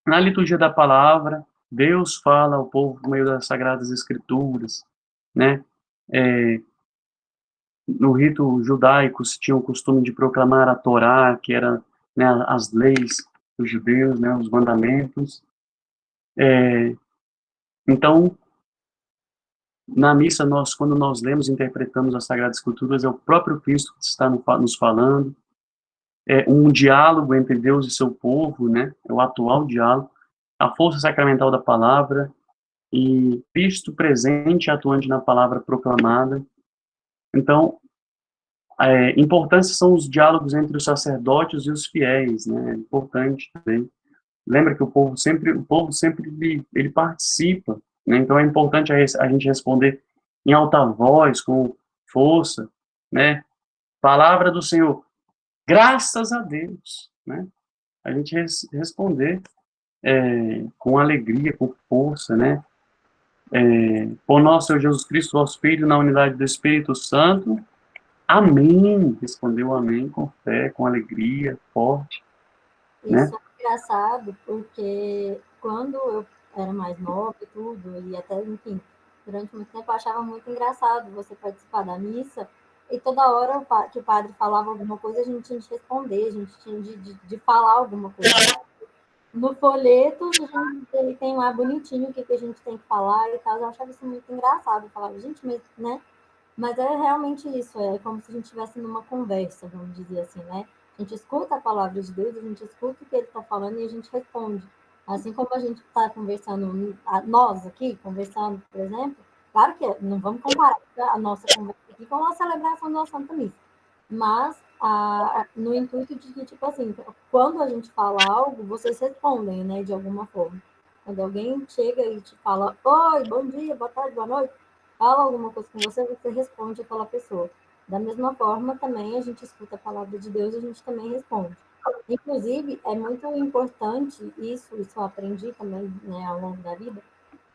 Na liturgia da palavra, Deus fala ao povo por meio das Sagradas Escrituras, né? É, no rito judaico se tinha o costume de proclamar a Torá, que era, né, as leis dos judeus, né, os mandamentos. Então, na missa, quando nós lemos e interpretamos as Sagradas Escrituras, é o próprio Cristo que está nos falando. É um diálogo entre Deus e seu povo, né? É o atual diálogo. A força sacramental da palavra e Cristo presente e atuante na palavra proclamada. Então, importantes são os diálogos entre os sacerdotes e os fiéis, né? É importante também. Lembra que o povo sempre ele participa, né? Então é importante a gente responder em alta voz, com força, né? Palavra do Senhor, graças a Deus, né? A gente responder com alegria, com força, né? Por nosso Senhor Jesus Cristo, vosso Filho, na unidade do Espírito Santo. Amém, respondeu amém com fé, com alegria, forte, né? Isso é engraçado, porque quando eu era mais nova e tudo, e até, enfim, durante muito tempo eu achava muito engraçado você participar da missa, e toda hora que o padre falava alguma coisa, a gente tinha de responder, a gente tinha de falar alguma coisa. No folheto, ele tem lá bonitinho o que a gente tem que falar e tal. Eu achava isso muito engraçado. Eu falava, gente, mas, né? Mas é realmente isso, é como se a gente estivesse numa conversa, vamos dizer assim, né? A gente escuta a palavra de Deus, a gente escuta o que ele está falando e a gente responde. Assim como a gente está conversando, nós aqui, conversando, por exemplo, claro que não vamos comparar a nossa conversa aqui com a celebração da Santa Missa, mas no intuito de que, tipo assim, quando a gente fala algo, vocês respondem, né, de alguma forma. Quando alguém chega e te fala, oi, bom dia, boa tarde, boa noite, fala alguma coisa com você, você responde aquela pessoa. Da mesma forma, também a gente escuta a palavra de Deus, a gente também responde. Inclusive, é muito importante isso eu aprendi também, né, ao longo da vida,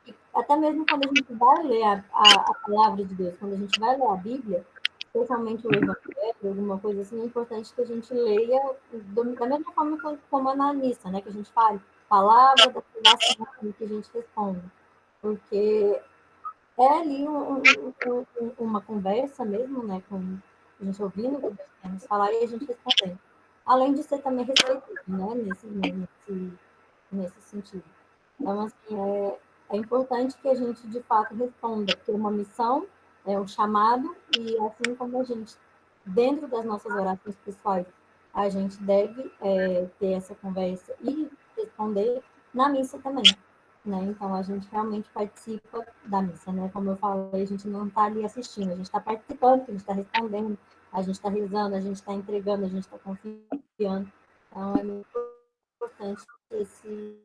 que até mesmo quando a gente vai ler a palavra de Deus, quando a gente vai ler a Bíblia, especialmente o Evangelho, alguma coisa assim, é importante que a gente leia da mesma forma como é na missa, né, que a gente fala, palavra da salvação, que a gente responde. Porque é ali uma conversa mesmo, né, com a gente ouvindo o que Deus quer nos falar e a gente respondendo. Além de ser também respeitoso, né, nesse sentido. Então, assim, é importante que a gente, de fato, responda, porque é uma missão, é um chamado, e assim como a gente, dentro das nossas orações pessoais, a gente deve ter essa conversa e responder na missa também. Né? Então, a gente realmente participa da missa, né? Como eu falei, a gente não está ali assistindo, a gente está participando, a gente está respondendo, a gente está rezando, a gente está entregando, a gente está confiando. Então, é muito importante esse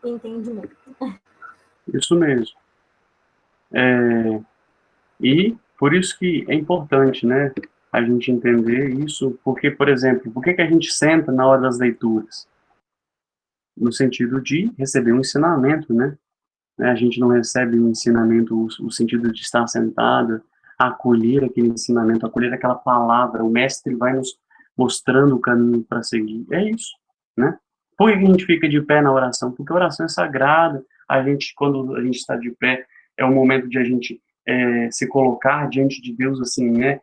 entendimento. Isso mesmo. E por isso que é importante, né, a gente entender isso, porque, por exemplo, por que a gente senta na hora das leituras? No sentido de receber um ensinamento, né? A gente não recebe um ensinamento, o sentido de estar sentado, acolher aquele ensinamento, acolher aquela palavra, o mestre vai nos mostrando o caminho para seguir. É isso, né? Por que a gente fica de pé na oração? Porque a oração é sagrada. A gente, quando a gente está de pé, é o momento de a gente se colocar diante de Deus, assim, né?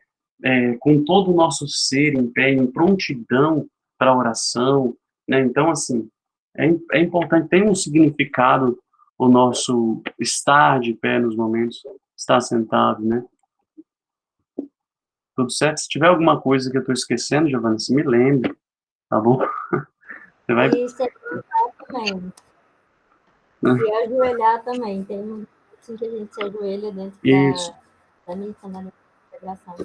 Com todo o nosso ser em pé, em prontidão para a oração, né? Então, assim, é importante, tem um significado o nosso estar de pé nos momentos, estar sentado, né? Tudo certo? Se tiver alguma coisa que eu estou esquecendo, Giovana, se me lembre, tá bom? Você vai... E se ajoelhar também. E ajoelhar também. Tem um assim que a gente se ajoelha dentro Isso, da missa, né, da celebração.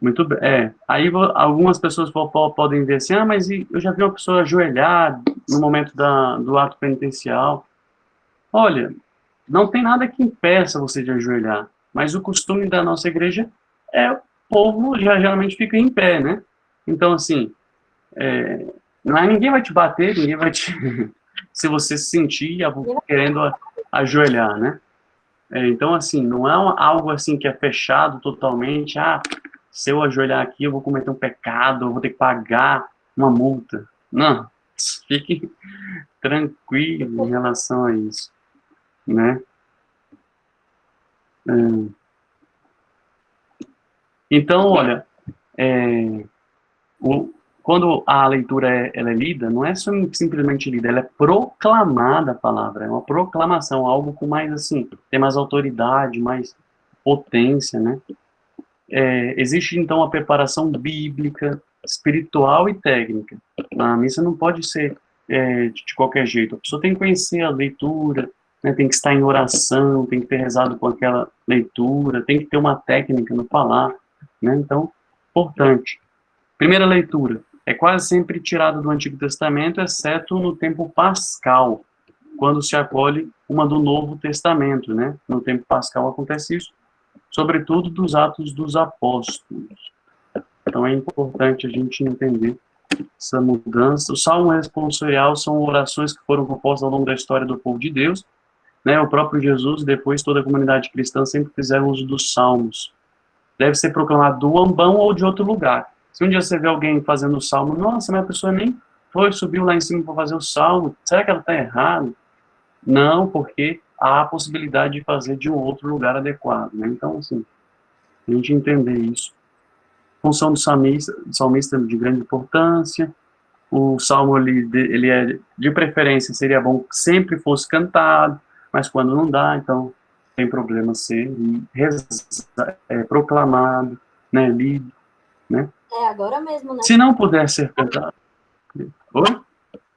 muito bem. Aí algumas pessoas podem ver assim, mas eu já vi uma pessoa ajoelhar no momento do ato penitencial. Olha, não tem nada que impeça você de ajoelhar, mas o costume da nossa igreja é o povo geralmente fica em pé, né? Então, assim, não é, ninguém vai te bater, ninguém vai te... se você se sentir querendo ajoelhar, né? Então, assim, não é algo assim que é fechado totalmente. Se eu ajoelhar aqui, eu vou cometer um pecado, eu vou ter que pagar uma multa. Não, fique tranquilo em relação a isso, né? Então, olha, é, o, quando a leitura ela é lida, não é simplesmente lida, ela é proclamada a palavra, é uma proclamação, algo com mais, assim, tem mais autoridade, mais potência, né? Existe, então, a preparação bíblica, espiritual e técnica. A missa não pode ser de qualquer jeito. A pessoa tem que conhecer a leitura, né, tem que estar em oração, tem que ter rezado com aquela leitura, tem que ter uma técnica no falar, né? Então, importante. Primeira leitura. É quase sempre tirada do Antigo Testamento, exceto no tempo pascal, quando se acolhe uma do Novo Testamento, né? No tempo pascal acontece isso, sobretudo dos Atos dos Apóstolos. Então é importante a gente entender essa mudança. O Salmo responsorial são orações que foram compostas ao longo da história do povo de Deus né, o próprio Jesus, depois toda a comunidade cristã sempre fizeram uso dos salmos. Deve ser proclamado do ambão ou de outro lugar. Se um dia você vê alguém fazendo o salmo, nossa, mas a pessoa nem subiu lá em cima para fazer o salmo, será que ela está errada? Não, porque há a possibilidade de fazer de um outro lugar adequado, né? Então, assim, a gente entender isso. A função do salmista é de grande importância. O salmo, ele é, de preferência, seria bom que sempre fosse cantado, mas quando não dá, então, tem problema ser proclamado, né, lido, né? Agora mesmo, né? Se não puder ser cantado... Oi?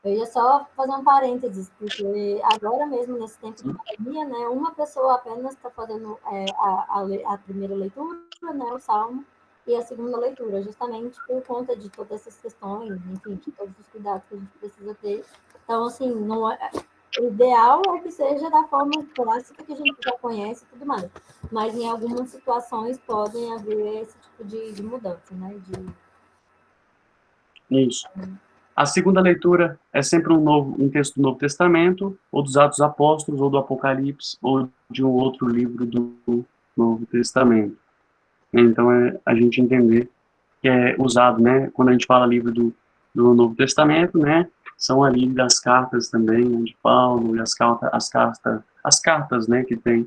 Eu ia só fazer um parênteses, porque agora mesmo, nesse tempo de pandemia, né, uma pessoa apenas está fazendo a primeira leitura, né, o Salmo, e a segunda leitura, justamente por conta de todas essas questões, enfim, de todos os cuidados que a gente precisa ter. Então, assim, não é, o ideal é que seja da forma clássica que a gente já conhece e tudo mais, mas em algumas situações podem haver esse tipo de mudança, né, Isso. A segunda leitura é sempre um texto do Novo Testamento, ou dos Atos Apóstolos, ou do Apocalipse, ou de um outro livro do Novo Testamento. Então, a gente entender que é usado, né, quando a gente fala livro do Novo Testamento, né, são ali das cartas também, né, de Paulo, e as cartas, né, que tem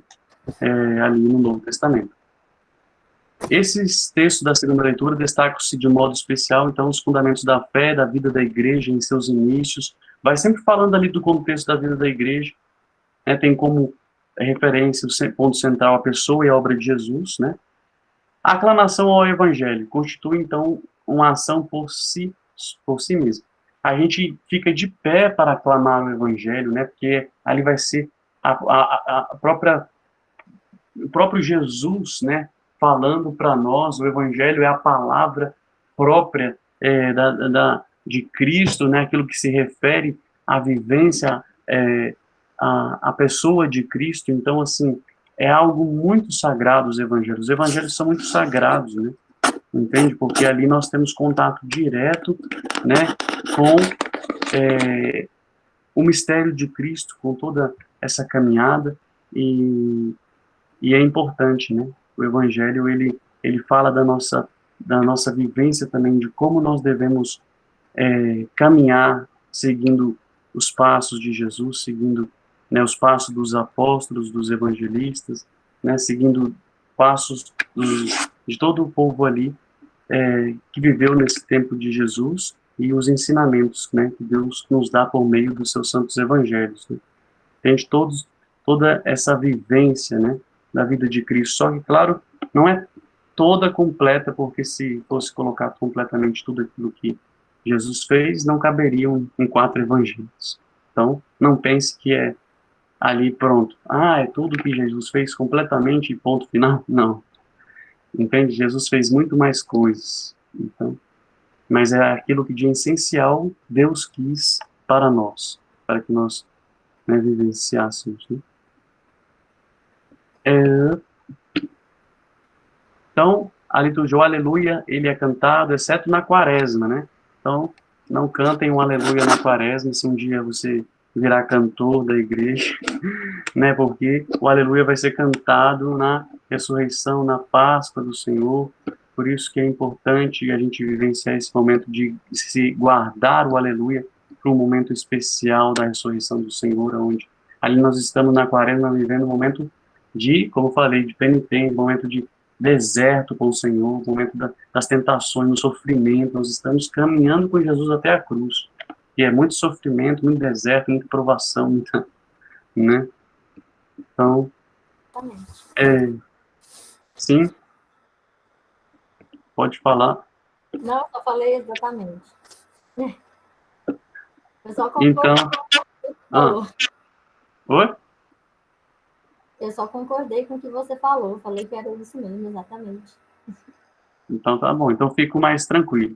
ali no Novo Testamento. Esses textos da segunda leitura destacam-se de modo especial, então, os fundamentos da fé, da vida da igreja em seus inícios, vai sempre falando ali do contexto da vida da igreja, né, tem como referência o ponto central a pessoa e a obra de Jesus, né. A aclamação ao evangelho constitui, então, uma ação por si mesma. A gente fica de pé para aclamar o evangelho, né, porque ali vai ser a própria, o próprio Jesus, né, falando para nós. O evangelho é a palavra própria de Cristo, né, aquilo que se refere à vivência, à pessoa de Cristo. Então, assim, é algo muito sagrado os evangelhos. Os evangelhos são muito sagrados, né? Entende? Porque ali nós temos contato direto, né, com o mistério de Cristo, com toda essa caminhada, e é importante, né? O Evangelho, ele fala da nossa vivência também, de como nós devemos caminhar, seguindo os passos de Jesus, seguindo, né, os passos dos apóstolos, dos evangelistas, né, seguindo passos de todo o povo ali, que viveu nesse tempo de Jesus, e os ensinamentos, né, que Deus nos dá por meio dos seus santos evangelhos, né? Tem toda essa vivência, né, da vida de Cristo. Só que, claro, não é toda completa, porque se fosse colocar completamente tudo aquilo que Jesus fez, não caberiam em 4 evangelhos. Então, não pense que é ali pronto. Ah, é tudo que Jesus fez completamente, ponto final. Não. Entende? Jesus fez muito mais coisas. Então, mas é aquilo que de essencial Deus quis para nós, para que nós, né, vivenciássemos, né? Então, a liturgia, o aleluia, ele é cantado, exceto na quaresma, né? Então, não cantem um aleluia na quaresma, se um dia você virar cantor da igreja, né? Porque o aleluia vai ser cantado na ressurreição, na Páscoa do Senhor. Por isso que é importante a gente vivenciar esse momento de se guardar o aleluia para um momento especial da ressurreição do Senhor, onde ali nós estamos na quaresma vivendo um momento de, como eu falei, de penitência, um momento de deserto com o Senhor, um momento das tentações, no sofrimento. Nós estamos caminhando com Jesus até a cruz. E é muito sofrimento, muito deserto, muita provação, muita, né? Então, sim, pode falar. Não, só falei exatamente. Eu só Então, concordei com o que você falou. Oi? Eu só concordei com o que você falou. Falei que era isso mesmo, exatamente. Então tá bom, então fico mais tranquilo.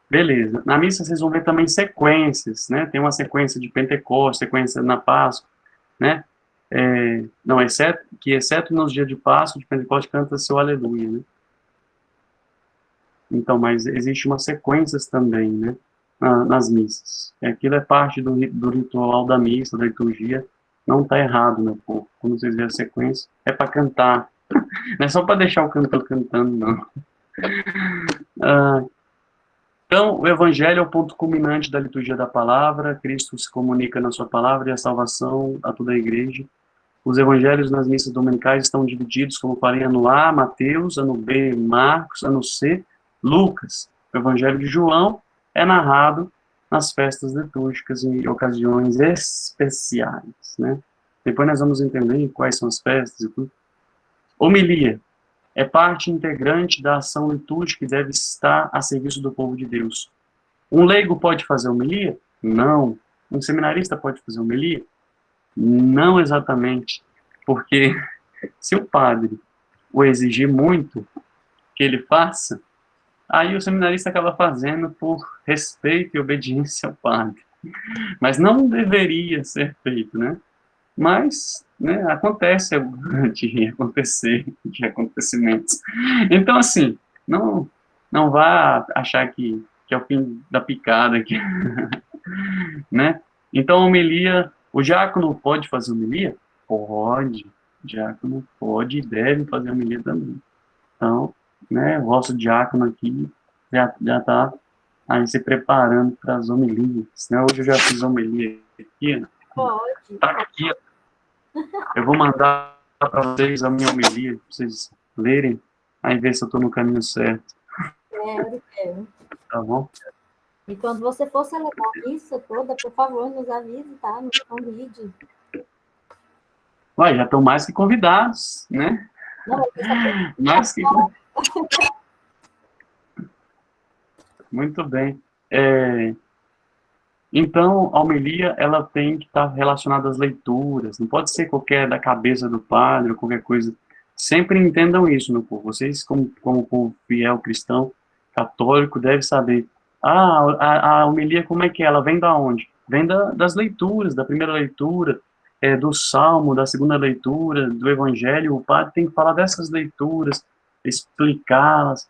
Beleza. Na missa vocês vão ver também sequências, né? Tem uma sequência de Pentecostes, sequência na Páscoa, né? Não, exceto nos dias de Páscoa, de Pentecostes, canta seu aleluia, né? Então, mas existe umas sequências também, né? nas missas. Aquilo é parte do ritual da missa, da liturgia, não está errado, meu povo. Quando vocês verem a sequência, é para cantar. Não é só para deixar o cantor cantando, não. Ah, então, o Evangelho é o ponto culminante da liturgia da palavra. Cristo se comunica na sua palavra e a salvação a toda a igreja. Os evangelhos nas missas dominicais estão divididos, como falei, ano A, Mateus, ano B, Marcos, ano C, Lucas. O evangelho de João é narrado nas festas litúrgicas em ocasiões especiais, né? Depois nós vamos entender quais são as festas e tudo. Homilia é parte integrante da ação litúrgica e deve estar a serviço do povo de Deus. Um leigo pode fazer homilia? Não. Um seminarista pode fazer homilia? Não exatamente, porque se o padre o exigir muito que ele faça, aí o seminarista acaba fazendo por respeito e obediência ao padre. Mas não deveria ser feito, né? Mas, né, acontece de acontecer, de acontecimentos. Então, assim, não vá achar que é o fim da picada, aqui, né? Então, a homilia, o diácono pode fazer homilia? Pode. O diácono pode e deve fazer homilia também. Então, né, o vosso diácono aqui já está aí se preparando para as homilias, né? Hoje eu já fiz homilia aqui, Pode. tá aqui, eu vou mandar para vocês a minha homilia, para vocês lerem, aí ver se eu estou no caminho certo, Quero. tá bom? E quando você for celebrar a missa toda, por favor, nos avise, tá? Nos convide. Ué, já estão mais que convidados, né? Não, Mais que muito bem. Então, a homilia, ela tem que estar relacionada às leituras, não pode ser qualquer da cabeça do padre, ou qualquer coisa. Sempre entendam isso, meu povo. Vocês, como povo fiel cristão, católico, devem saber. A homilia, como é que é? Ela vem da onde? Vem das leituras, da primeira leitura, do Salmo, da segunda leitura, do Evangelho. O padre tem que falar dessas leituras, explicá-las,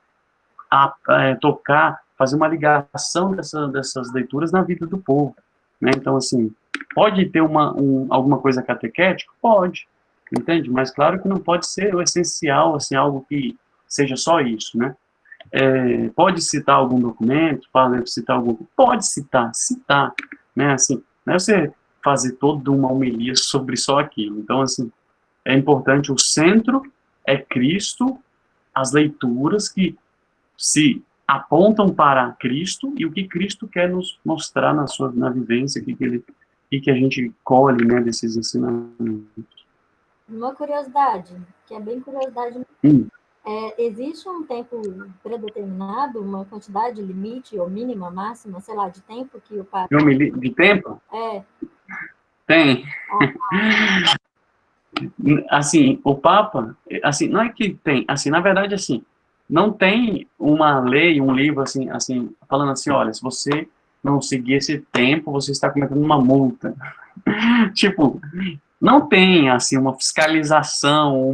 tocar, fazer uma ligação dessas leituras na vida do povo, né? Então, assim, pode ter alguma coisa catequética? Pode, entende? Mas claro que não pode ser o essencial, assim, algo que seja só isso, né? Pode citar algum documento, pode citar, né? Assim, não é você fazer toda uma homilia sobre só aquilo. Então, assim, é importante, o centro é Cristo, as leituras que se apontam para Cristo e o que Cristo quer nos mostrar na vivência, que a gente colhe, né, desses ensinamentos. uma curiosidade, que é bem curiosidade. Existe um tempo predeterminado, uma quantidade limite ou mínima, máxima, sei lá, de tempo que o padre... De tempo? É. Tem. Assim, o Papa, assim, não é que tem, assim, na verdade, assim, não tem uma lei, um livro, assim, falando assim, olha, se você não seguir esse tempo, você está cometendo uma multa. Tipo, não tem, assim, uma fiscalização,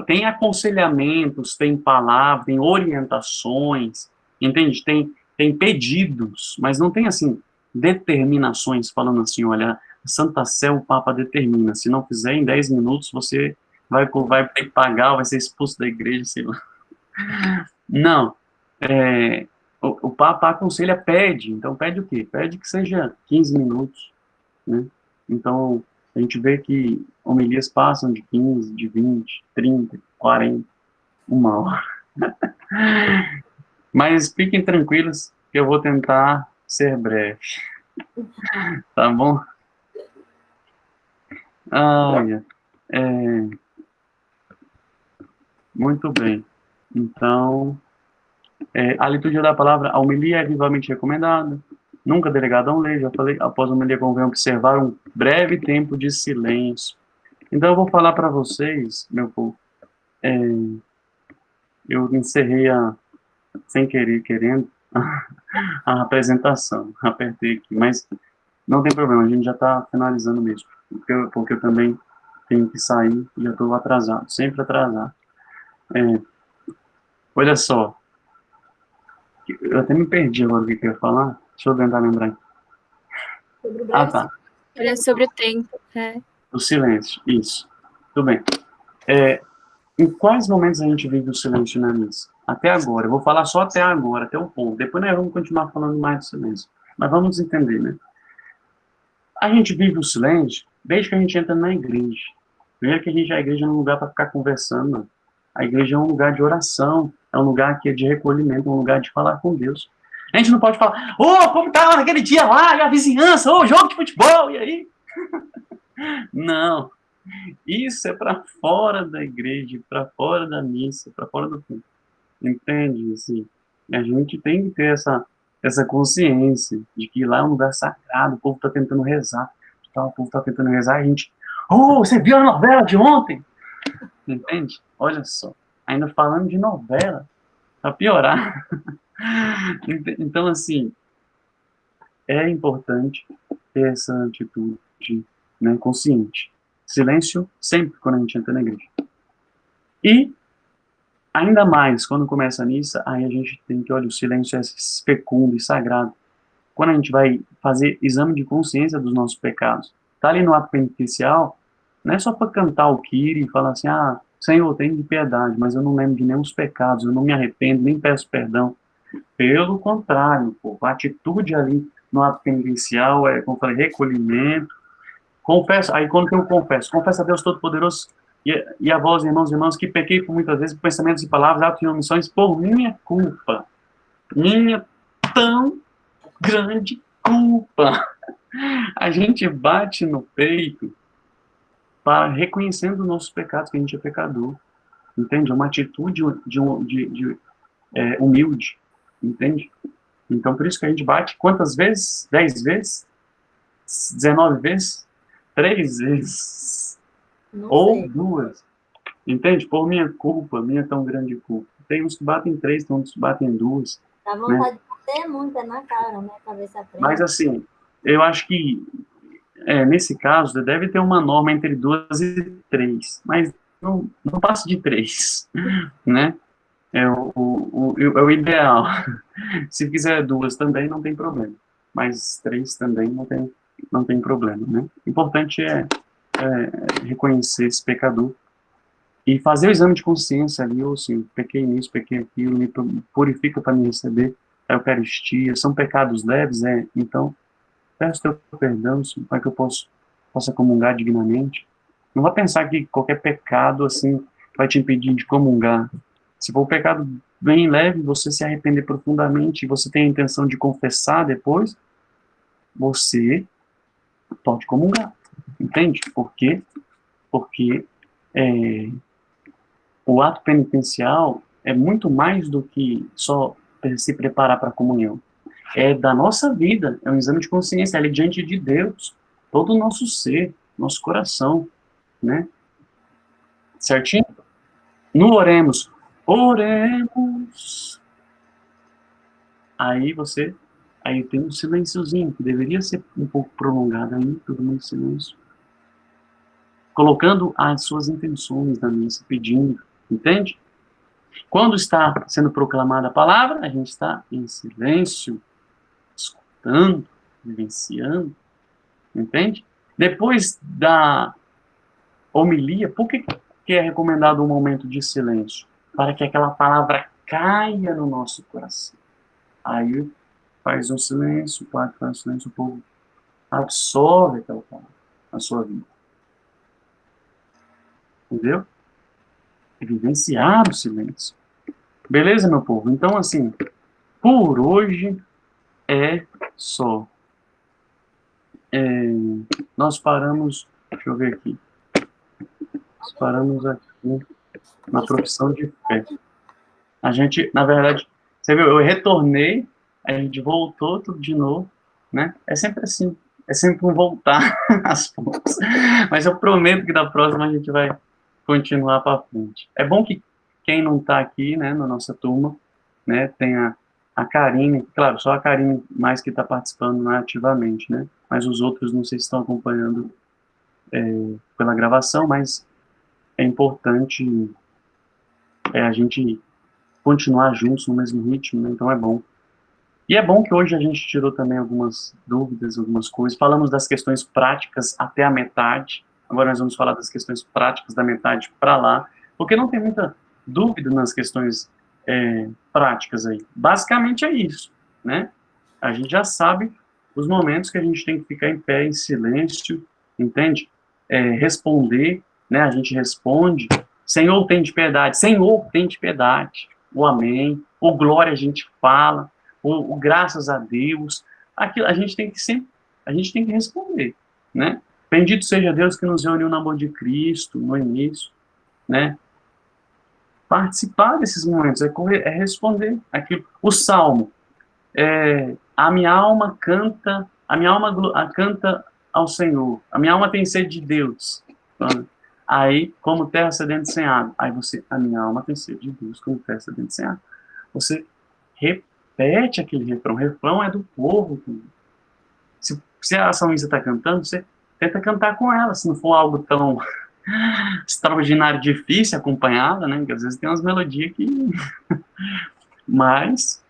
tem aconselhamentos, tem palavras, tem orientações, entende? Tem pedidos, mas não tem, assim, determinações falando assim, olha, Santa Sé, o Papa determina, se não fizer em 10 minutos, você vai ter que pagar, vai ser expulso da igreja, sei lá. Não, o Papa aconselha, pede, então pede o quê? Pede que seja 15 minutos, né? Então, a gente vê que homilias passam de 15, de 20, 30, 40, uma hora. Mas fiquem tranquilos que eu vou tentar ser breve. Tá bom? Muito bem. Então, a liturgia da palavra, a homilia é vivamente recomendada, nunca delegada a um lei, já falei, após a homilia convém observar um breve tempo de silêncio. Então, eu vou falar para vocês, meu povo, eu encerrei sem querer, querendo, a apresentação, apertei aqui, mas não tem problema, a gente já está finalizando mesmo, porque eu também tenho que sair e já estou atrasado, sempre atrasado. Olha só, eu até me perdi agora o que eu ia falar. Deixa eu tentar lembrar aqui. Sobre o Ah, breve tá. Olha sobre o tempo. É. O silêncio, isso. Tudo bem. Em quais momentos a gente vive o silêncio na missa? Até agora. Eu vou falar só até agora, até o ponto. Depois nós vamos continuar falando mais do silêncio. Mas vamos entender, né? A gente vive o silêncio desde que a gente entra na igreja. Primeiro que a igreja não é um lugar para ficar conversando, não. A igreja é um lugar de oração, é um lugar que é de recolhimento, é um lugar de falar com Deus. A gente não pode falar, como tá lá naquele dia lá, e a vizinhança, jogo de futebol, e aí? Não. Isso é para fora da igreja, para fora da missa, para fora do templo. Entende? Assim, a gente tem que ter essa consciência de que lá é um lugar sagrado, o povo está tentando rezar. Então, o povo está tentando rezar, a gente. Você viu a novela de ontem? Entende? Olha só. Ainda falando de novela, para piorar. Então, assim, é importante ter essa atitude, né, consciente. Silêncio sempre quando a gente entra na igreja. E ainda mais, quando começa a missa, aí a gente tem que, olha, o silêncio é fecundo e sagrado. Quando a gente vai fazer exame de consciência dos nossos pecados, tá ali no ato penitencial, não é só para cantar o Kyrie e falar assim, Senhor, tenha de piedade, mas eu não lembro de nenhum dos pecados, eu não me arrependo, nem peço perdão. Pelo contrário, pô, a atitude ali no ato penitencial é, como eu falei, recolhimento, confesso, aí quando eu confesso a Deus Todo-Poderoso e a vós, irmãos e irmãs, que pequei por muitas vezes, por pensamentos e palavras, atos e omissões, por minha culpa, minha tão grande culpa. A gente bate no peito para reconhecendo os nossos pecados, que a gente é pecador, entende? É uma atitude humilde, entende? Então, por isso que a gente bate quantas vezes? 10 vezes? 19 vezes? 3 vezes? Não Ou sei. 2? Entende? Por minha culpa, minha tão grande culpa. Tem uns que batem 3, tem uns que batem 2. Dá Né? vontade de bater muito na cara, né? Pra ver se aprende. Mas, assim, eu acho que, nesse caso, deve ter uma norma entre 2 e 3. Mas não passa de 3. Né? É o ideal. Se quiser 2 também, não tem problema. Mas 3 também não tem problema, né? O importante é reconhecer esse pecador e fazer o exame de consciência ali, ou assim, pequei nisso, pequei aquilo, me purifica para me receber a Eucaristia. São pecados leves, então, peço teu perdão, para que eu possa comungar dignamente. Não vá pensar que qualquer pecado, assim, vai te impedir de comungar. Se for um pecado bem leve, você se arrepender profundamente, e você tem a intenção de confessar depois, você pode comungar. Entende? Por quê? Porque o ato penitencial é muito mais do que só se preparar para a comunhão. É da nossa vida, é um exame de consciência, é diante de Deus, todo o nosso ser, nosso coração, né? Certinho? No oremos. Oremos. Aí tem um silenciozinho, que deveria ser um pouco prolongado aí, todo mundo em silêncio. Colocando as suas intenções na missa, pedindo, entende? Quando está sendo proclamada a palavra, a gente está em silêncio, escutando, vivenciando, entende? Depois da homilia, por que é recomendado um momento de silêncio? Para que aquela palavra caia no nosso coração. Aí faz um silêncio, o padre faz um silêncio, o povo absorve aquela palavra na sua vida. Entendeu? É vivenciar o silêncio. Beleza, meu povo? Então, assim, por hoje é só. Nós paramos, deixa eu ver aqui, nós paramos aqui na profissão de fé. A gente, na verdade, você viu, eu retornei, a gente voltou tudo de novo, né? É sempre assim, é sempre um voltar às fontes. Mas eu prometo que da próxima a gente vai continuar para frente. É bom que quem não está aqui, né, na nossa turma, né, tem a Karine, claro, só a Karine mais que está participando, né, ativamente, né? Mas os outros não sei se estão acompanhando pela gravação, mas é importante a gente continuar juntos no mesmo ritmo, né? Então é bom. E é bom que hoje a gente tirou também algumas dúvidas, algumas coisas. Falamos das questões práticas até a metade. Agora nós vamos falar das questões práticas da metade para lá, porque não tem muita dúvida nas questões práticas aí. Basicamente é isso, né? A gente já sabe os momentos que a gente tem que ficar em pé, em silêncio, entende? Responder, né? A gente responde, Senhor, tem de piedade, Senhor, tem de piedade, o amém, o glória a gente fala, o graças a Deus, aquilo, a gente tem que sempre, a gente tem que responder, né? Bendito seja Deus que nos reuniu no amor de Cristo, no início, né? Participar desses momentos, é responder aquilo. O Salmo, a minha alma canta, a minha alma canta ao Senhor, a minha alma tem sede de Deus. Aí, como terra sedenta sem água. Aí você, a minha alma tem sede de Deus, como terra sedenta sem água. Você repete aquele refrão. O refrão é do povo. Se a salmista está cantando, você tenta cantar com ela, se não for algo tão extraordinário, difícil acompanhada, né? Porque às vezes tem umas melodias que... Mas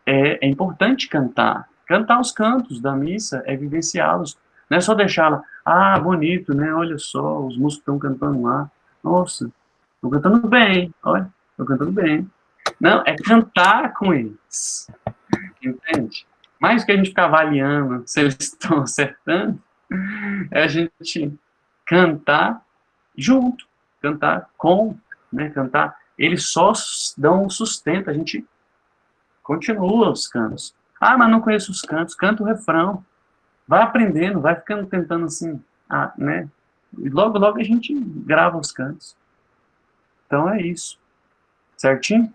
é importante cantar. Cantar os cantos da missa é vivenciá-los. Não é só deixá-la, bonito, né? Olha só, os músicos estão cantando lá. Nossa, estão cantando bem, olha, estão cantando bem. Não, é cantar com eles. Entende? Mais do que a gente ficar avaliando se eles estão acertando, é a gente cantar junto, cantar com, né? Cantar. Eles só dão sustento, a gente continua os cantos. Mas não conheço os cantos, canta o refrão. Vai aprendendo, vai ficando tentando assim, né? E logo, logo a gente grava os cantos. Então é isso. Certinho?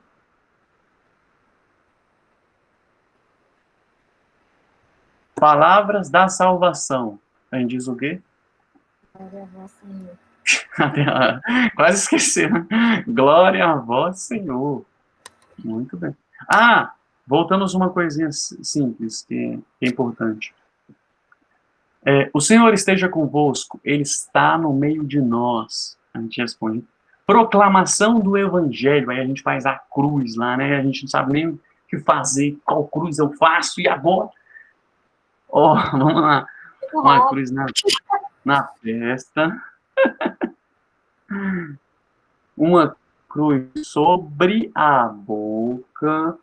Palavras da salvação. A gente diz o quê? Quase esqueci. Glória a vós, Senhor. Muito bem. Voltamos a uma coisinha simples, que é importante. O Senhor esteja convosco, Ele está no meio de nós. A gente responde. Proclamação do Evangelho. Aí a gente faz a cruz lá, né? A gente não sabe nem o que fazer, qual cruz eu faço, e agora? Vamos lá. Uma cruz na testa. Uma cruz sobre a boca.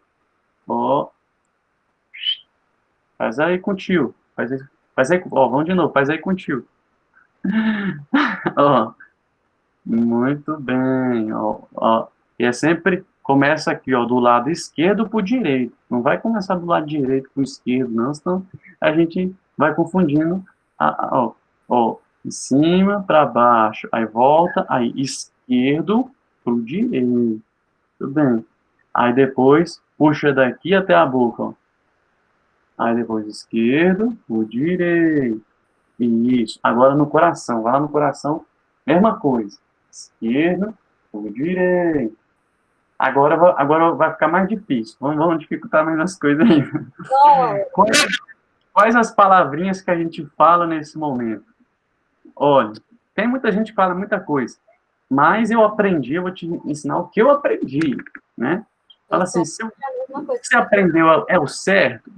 Faz aí contigo. Faz aí, vamos de novo. Faz aí contigo. Muito bem. E é sempre, começa aqui, do lado esquerdo para o direito. Não vai começar do lado direito para o esquerdo, não, senão a gente vai confundindo. De cima para baixo. Aí volta, aí esquerdo para o direito. Tudo bem. Aí depois, puxa daqui até a boca, Aí depois esquerdo, o direito. Isso. Agora no coração. Vai lá no coração, mesma coisa. Esquerdo, o direito. Agora vai ficar mais difícil. Vamos dificultar mais as coisas aí. Quais as palavrinhas que a gente fala nesse momento? Olha, tem muita gente que fala muita coisa. Mas eu vou te ensinar o que eu aprendi, né? Fala assim, se você aprendeu é o certo,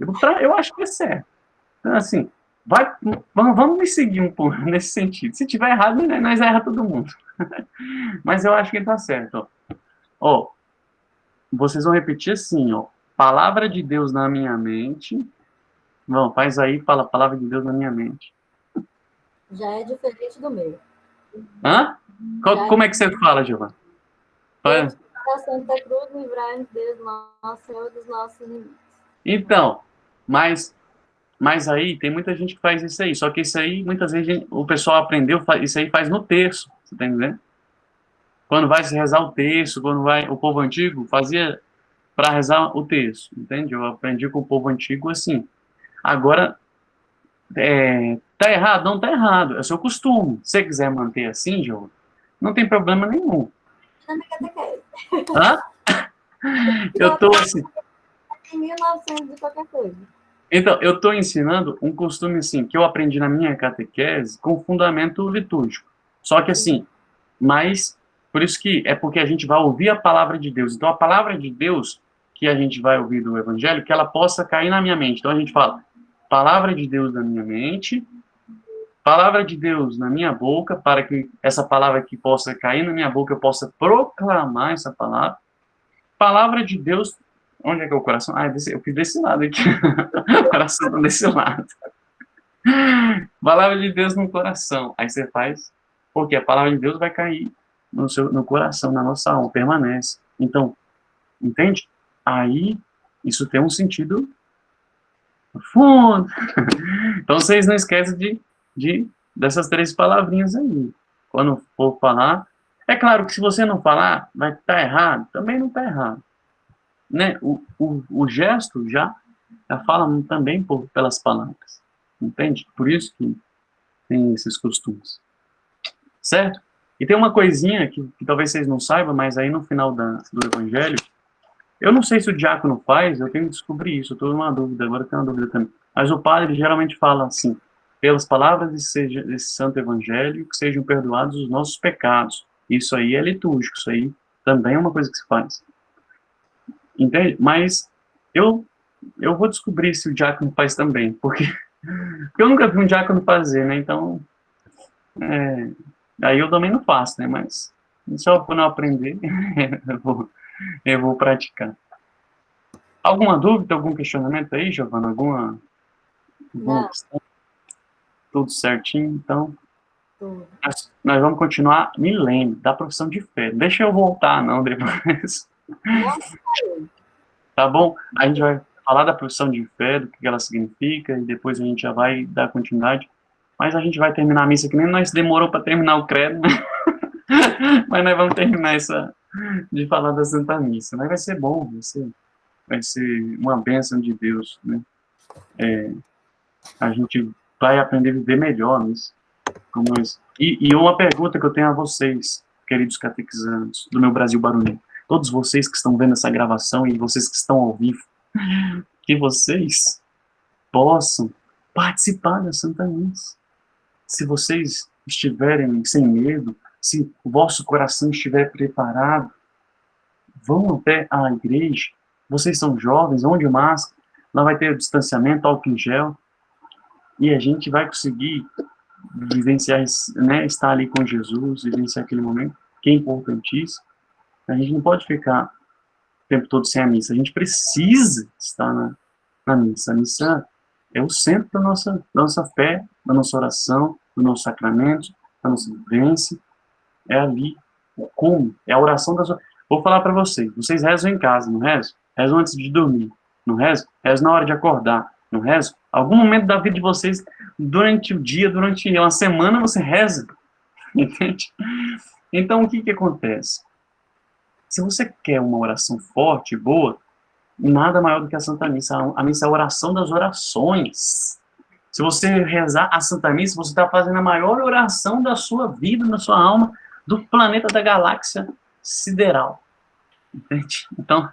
eu acho que é certo. Então, assim, vamos me seguir um pouco nesse sentido. Se tiver errado, nós erra todo mundo. Mas eu acho que ele está certo. Vocês vão repetir assim, palavra de Deus na minha mente. Faz aí, fala palavra de Deus na minha mente. Já é diferente do meu. Como é que você fala, Giovana? A Santa Cruz, livrai-nos, Deus nosso Senhor, dos nossos inimigos. Então, mas aí tem muita gente que faz isso aí. Só que isso aí, muitas vezes, o pessoal aprendeu, isso aí faz no terço. Você tá entendendo? Quando vai se rezar o terço, o povo antigo fazia para rezar o terço, entende? Eu aprendi com o povo antigo assim. Agora, tá errado? Não tá errado. É o seu costume. Se você quiser manter assim, João, não tem problema nenhum. Eu tô assim... Em 1900 e qualquer coisa. Então, eu estou ensinando um costume assim, que eu aprendi na minha catequese com fundamento litúrgico. Só que assim, por isso que é porque a gente vai ouvir a palavra de Deus. Então, a palavra de Deus que a gente vai ouvir do Evangelho, que ela possa cair na minha mente. Então a gente fala, palavra de Deus na minha mente, palavra de Deus na minha boca, para que essa palavra que possa cair na minha boca, eu possa proclamar essa palavra. Palavra de Deus, onde é que é o coração? Ah, eu fiz desse lado aqui. O coração está desse lado. Palavra de Deus no coração. Aí você faz, porque a palavra de Deus vai cair no coração, na nossa alma, permanece. Então, entende? Aí, isso tem um sentido profundo. Então, vocês não esquecem dessas 3 palavrinhas aí. Quando for falar, é claro que se você não falar, vai estar errado. Também não está errado. Né? O gesto já fala também pelas palavras. Entende? Por isso que tem esses costumes. Certo? E tem uma coisinha que talvez vocês não saibam, mas aí no final do Evangelho, eu não sei se o diácono faz, eu tenho que descobrir isso, eu estou numa dúvida, agora eu tenho uma dúvida também. Mas o padre geralmente fala assim, pelas palavras desse santo Evangelho, que sejam perdoados os nossos pecados. Isso aí é litúrgico, isso aí também é uma coisa que se faz. Entende? Mas eu vou descobrir se o diácono faz também, porque eu nunca vi um diácono fazer, né? Então, aí eu também não faço, né? Mas só por não aprender, eu vou praticar. Alguma dúvida, algum questionamento aí, Giovana? Alguma questão? Tudo certinho, então. Nós vamos continuar. Me lembre da profissão de fé. Deixa eu voltar, não, depois. Tá bom? A gente vai falar da profissão de fé, do que ela significa, e depois a gente já vai dar continuidade. Mas a gente vai terminar a missa, que nem nós demorou para terminar o credo, né? Mas nós vamos terminar de falar da Santa Missa. Mas vai ser bom, vai ser uma bênção de Deus, né? A gente vai aprender a viver melhor nisso. E uma pergunta que eu tenho a vocês, queridos catequizandos do meu Brasil Barulho, todos vocês que estão vendo essa gravação e vocês que estão ao vivo, que vocês possam participar da Santa Missa. Se vocês estiverem sem medo, se o vosso coração estiver preparado, vão até a igreja. Vocês são jovens, vão de máscara, lá vai ter o distanciamento, álcool em gel, e a gente vai conseguir vivenciar, né, estar ali com Jesus, vivenciar aquele momento, que é importantíssimo. A gente não pode ficar o tempo todo sem a missa, a gente precisa estar na missa. A missa é o centro da nossa fé, da nossa oração, do nosso sacramento, da nossa vivência, é ali, o como, é a oração das... Vou falar para vocês rezam em casa, não rezam? Rezam antes de dormir, não rezam? Rezam na hora de acordar, não rezam? Algum momento da vida de vocês, durante o dia, durante uma semana, você reza, entende? Então, o que acontece? Se você quer uma oração forte, boa, nada maior do que a Santa Missa. A missa é a oração das orações. Se você rezar a Santa Missa, você está fazendo a maior oração da sua vida, da sua alma, do planeta, da galáxia sideral. Entende? Então,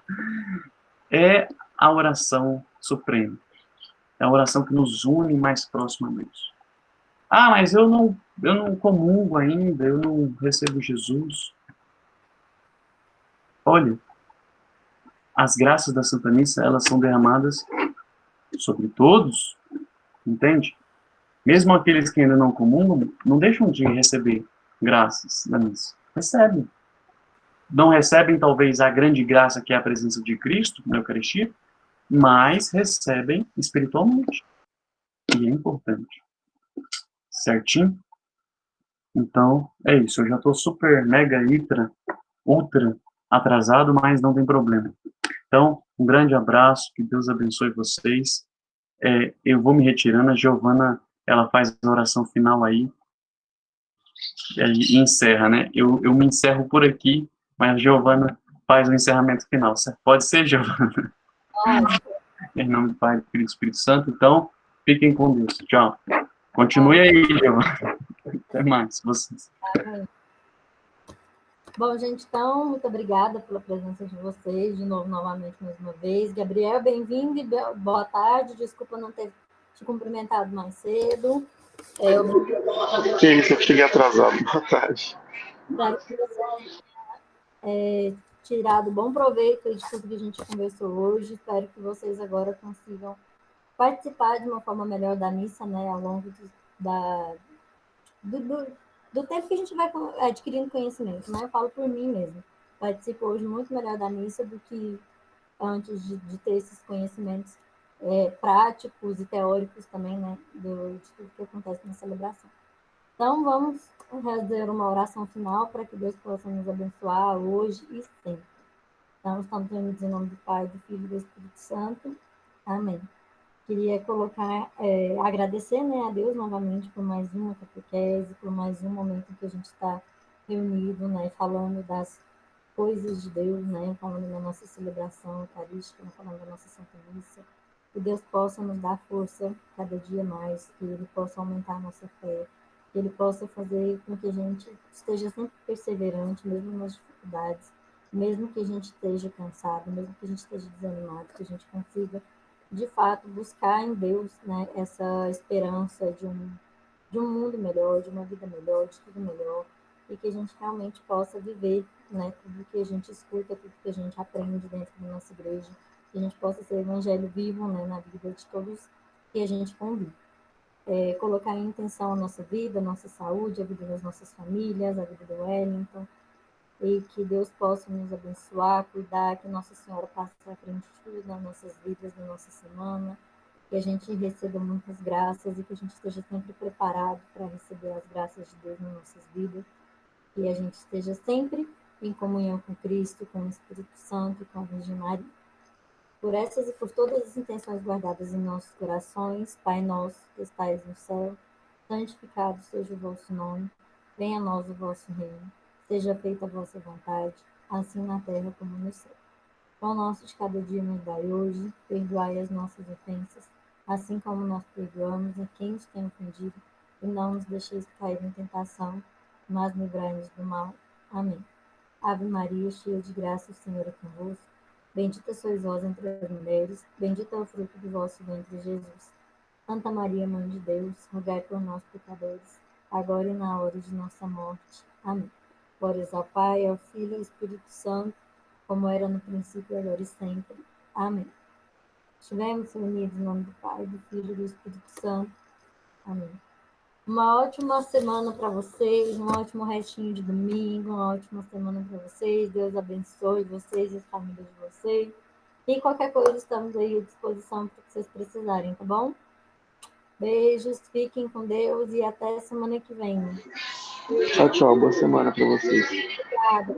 é a oração suprema. É a oração que nos une mais próximo a Deus. Ah, mas eu não comungo ainda, eu não recebo Jesus. Olha, as graças da Santa Missa, elas são derramadas sobre todos, entende? Mesmo aqueles que ainda não comungam, não deixam de receber graças da missa. Recebem. Não recebem, talvez, a grande graça que é a presença de Cristo na Eucaristia, mas recebem espiritualmente. E é importante. Certinho? Então, é isso. Eu já estou super, mega, ultra atrasado, mas não tem problema. Então, um grande abraço, que Deus abençoe vocês. Eu vou me retirando, a Giovana, ela faz a oração final aí, e encerra, né? Eu me encerro por aqui, mas a Giovana faz o encerramento final. Pode ser, Giovana? Em nome do Pai, do Filho e do Espírito Santo. Então, fiquem com Deus. Tchau. Continue aí, Giovana. Até mais, vocês. Bom, gente, então, muito obrigada pela presença de vocês, de novo, novamente, mais uma vez. Gabriel, bem-vindo e boa tarde. Desculpa não ter te cumprimentado mais cedo. Que isso, eu cheguei atrasado. Boa tarde. tirado bom proveito de tudo que a gente conversou hoje. Espero que vocês agora consigam participar de uma forma melhor da missa, né, ao longo do tempo que a gente vai adquirindo conhecimento, né? Eu falo por mim mesmo. Participo hoje muito melhor da missa do que antes de ter esses conhecimentos práticos e teóricos também, né, de tudo que acontece na celebração. Então, vamos fazer uma oração final para que Deus possa nos abençoar hoje e sempre. Então, estamos reunidos em nome do Pai, do Filho e do Espírito Santo. Amém. Queria agradecer, né, a Deus novamente por mais uma catequese, por mais um momento em que a gente está reunido, né, falando das coisas de Deus, né, falando da nossa celebração eucarística, falando da nossa Santa Missa. Que Deus possa nos dar força cada dia mais, que Ele possa aumentar a nossa fé, que Ele possa fazer com que a gente esteja sempre perseverante, mesmo nas dificuldades, mesmo que a gente esteja cansado, mesmo que a gente esteja desanimado, que a gente consiga, de fato, buscar em Deus, né, essa esperança de um mundo melhor, de uma vida melhor, de tudo melhor, e que a gente realmente possa viver, né, tudo que a gente escuta, tudo que a gente aprende dentro da nossa igreja, que a gente possa ser evangelho vivo, né, na vida de todos que a gente convive. Colocar em intenção a nossa vida, a nossa saúde, a vida das nossas famílias, a vida do Wellington, e que Deus possa nos abençoar, cuidar, que Nossa Senhora passe à frente de tudo nas nossas vidas, na nossa semana, que a gente receba muitas graças e que a gente esteja sempre preparado para receber as graças de Deus nas nossas vidas, que a gente esteja sempre em comunhão com Cristo, com o Espírito Santo e com a Virgem Maria. Por essas e por todas as intenções guardadas em nossos corações, Pai nosso que estais no céu, santificado seja o vosso nome, venha a nós o vosso reino, seja feita a vossa vontade, assim na terra como no céu. Pão nosso de cada dia nos dai hoje, perdoai as nossas ofensas, assim como nós perdoamos a quem nos tem ofendido, e não nos deixeis cair em tentação, mas livrai-nos do mal. Amém. Ave Maria, cheia de graça, o Senhor é convosco. Bendita sois vós entre as mulheres, bendito é o fruto do vosso ventre, Jesus. Santa Maria, Mãe de Deus, rogai por nós, pecadores, agora e na hora de nossa morte. Amém. Glórias ao Pai, ao Filho e ao Espírito Santo, como era no princípio, agora e sempre. Amém. Estivemos reunidos em nome do Pai, do Filho e do Espírito Santo. Amém. Uma ótima semana para vocês, um ótimo restinho de domingo, uma ótima semana para vocês. Deus abençoe vocês e as famílias de vocês. E qualquer coisa, estamos aí à disposição para o que vocês precisarem, tá bom? Beijos, fiquem com Deus e até semana que vem. Tchau, tchau. Boa semana para vocês. Obrigada.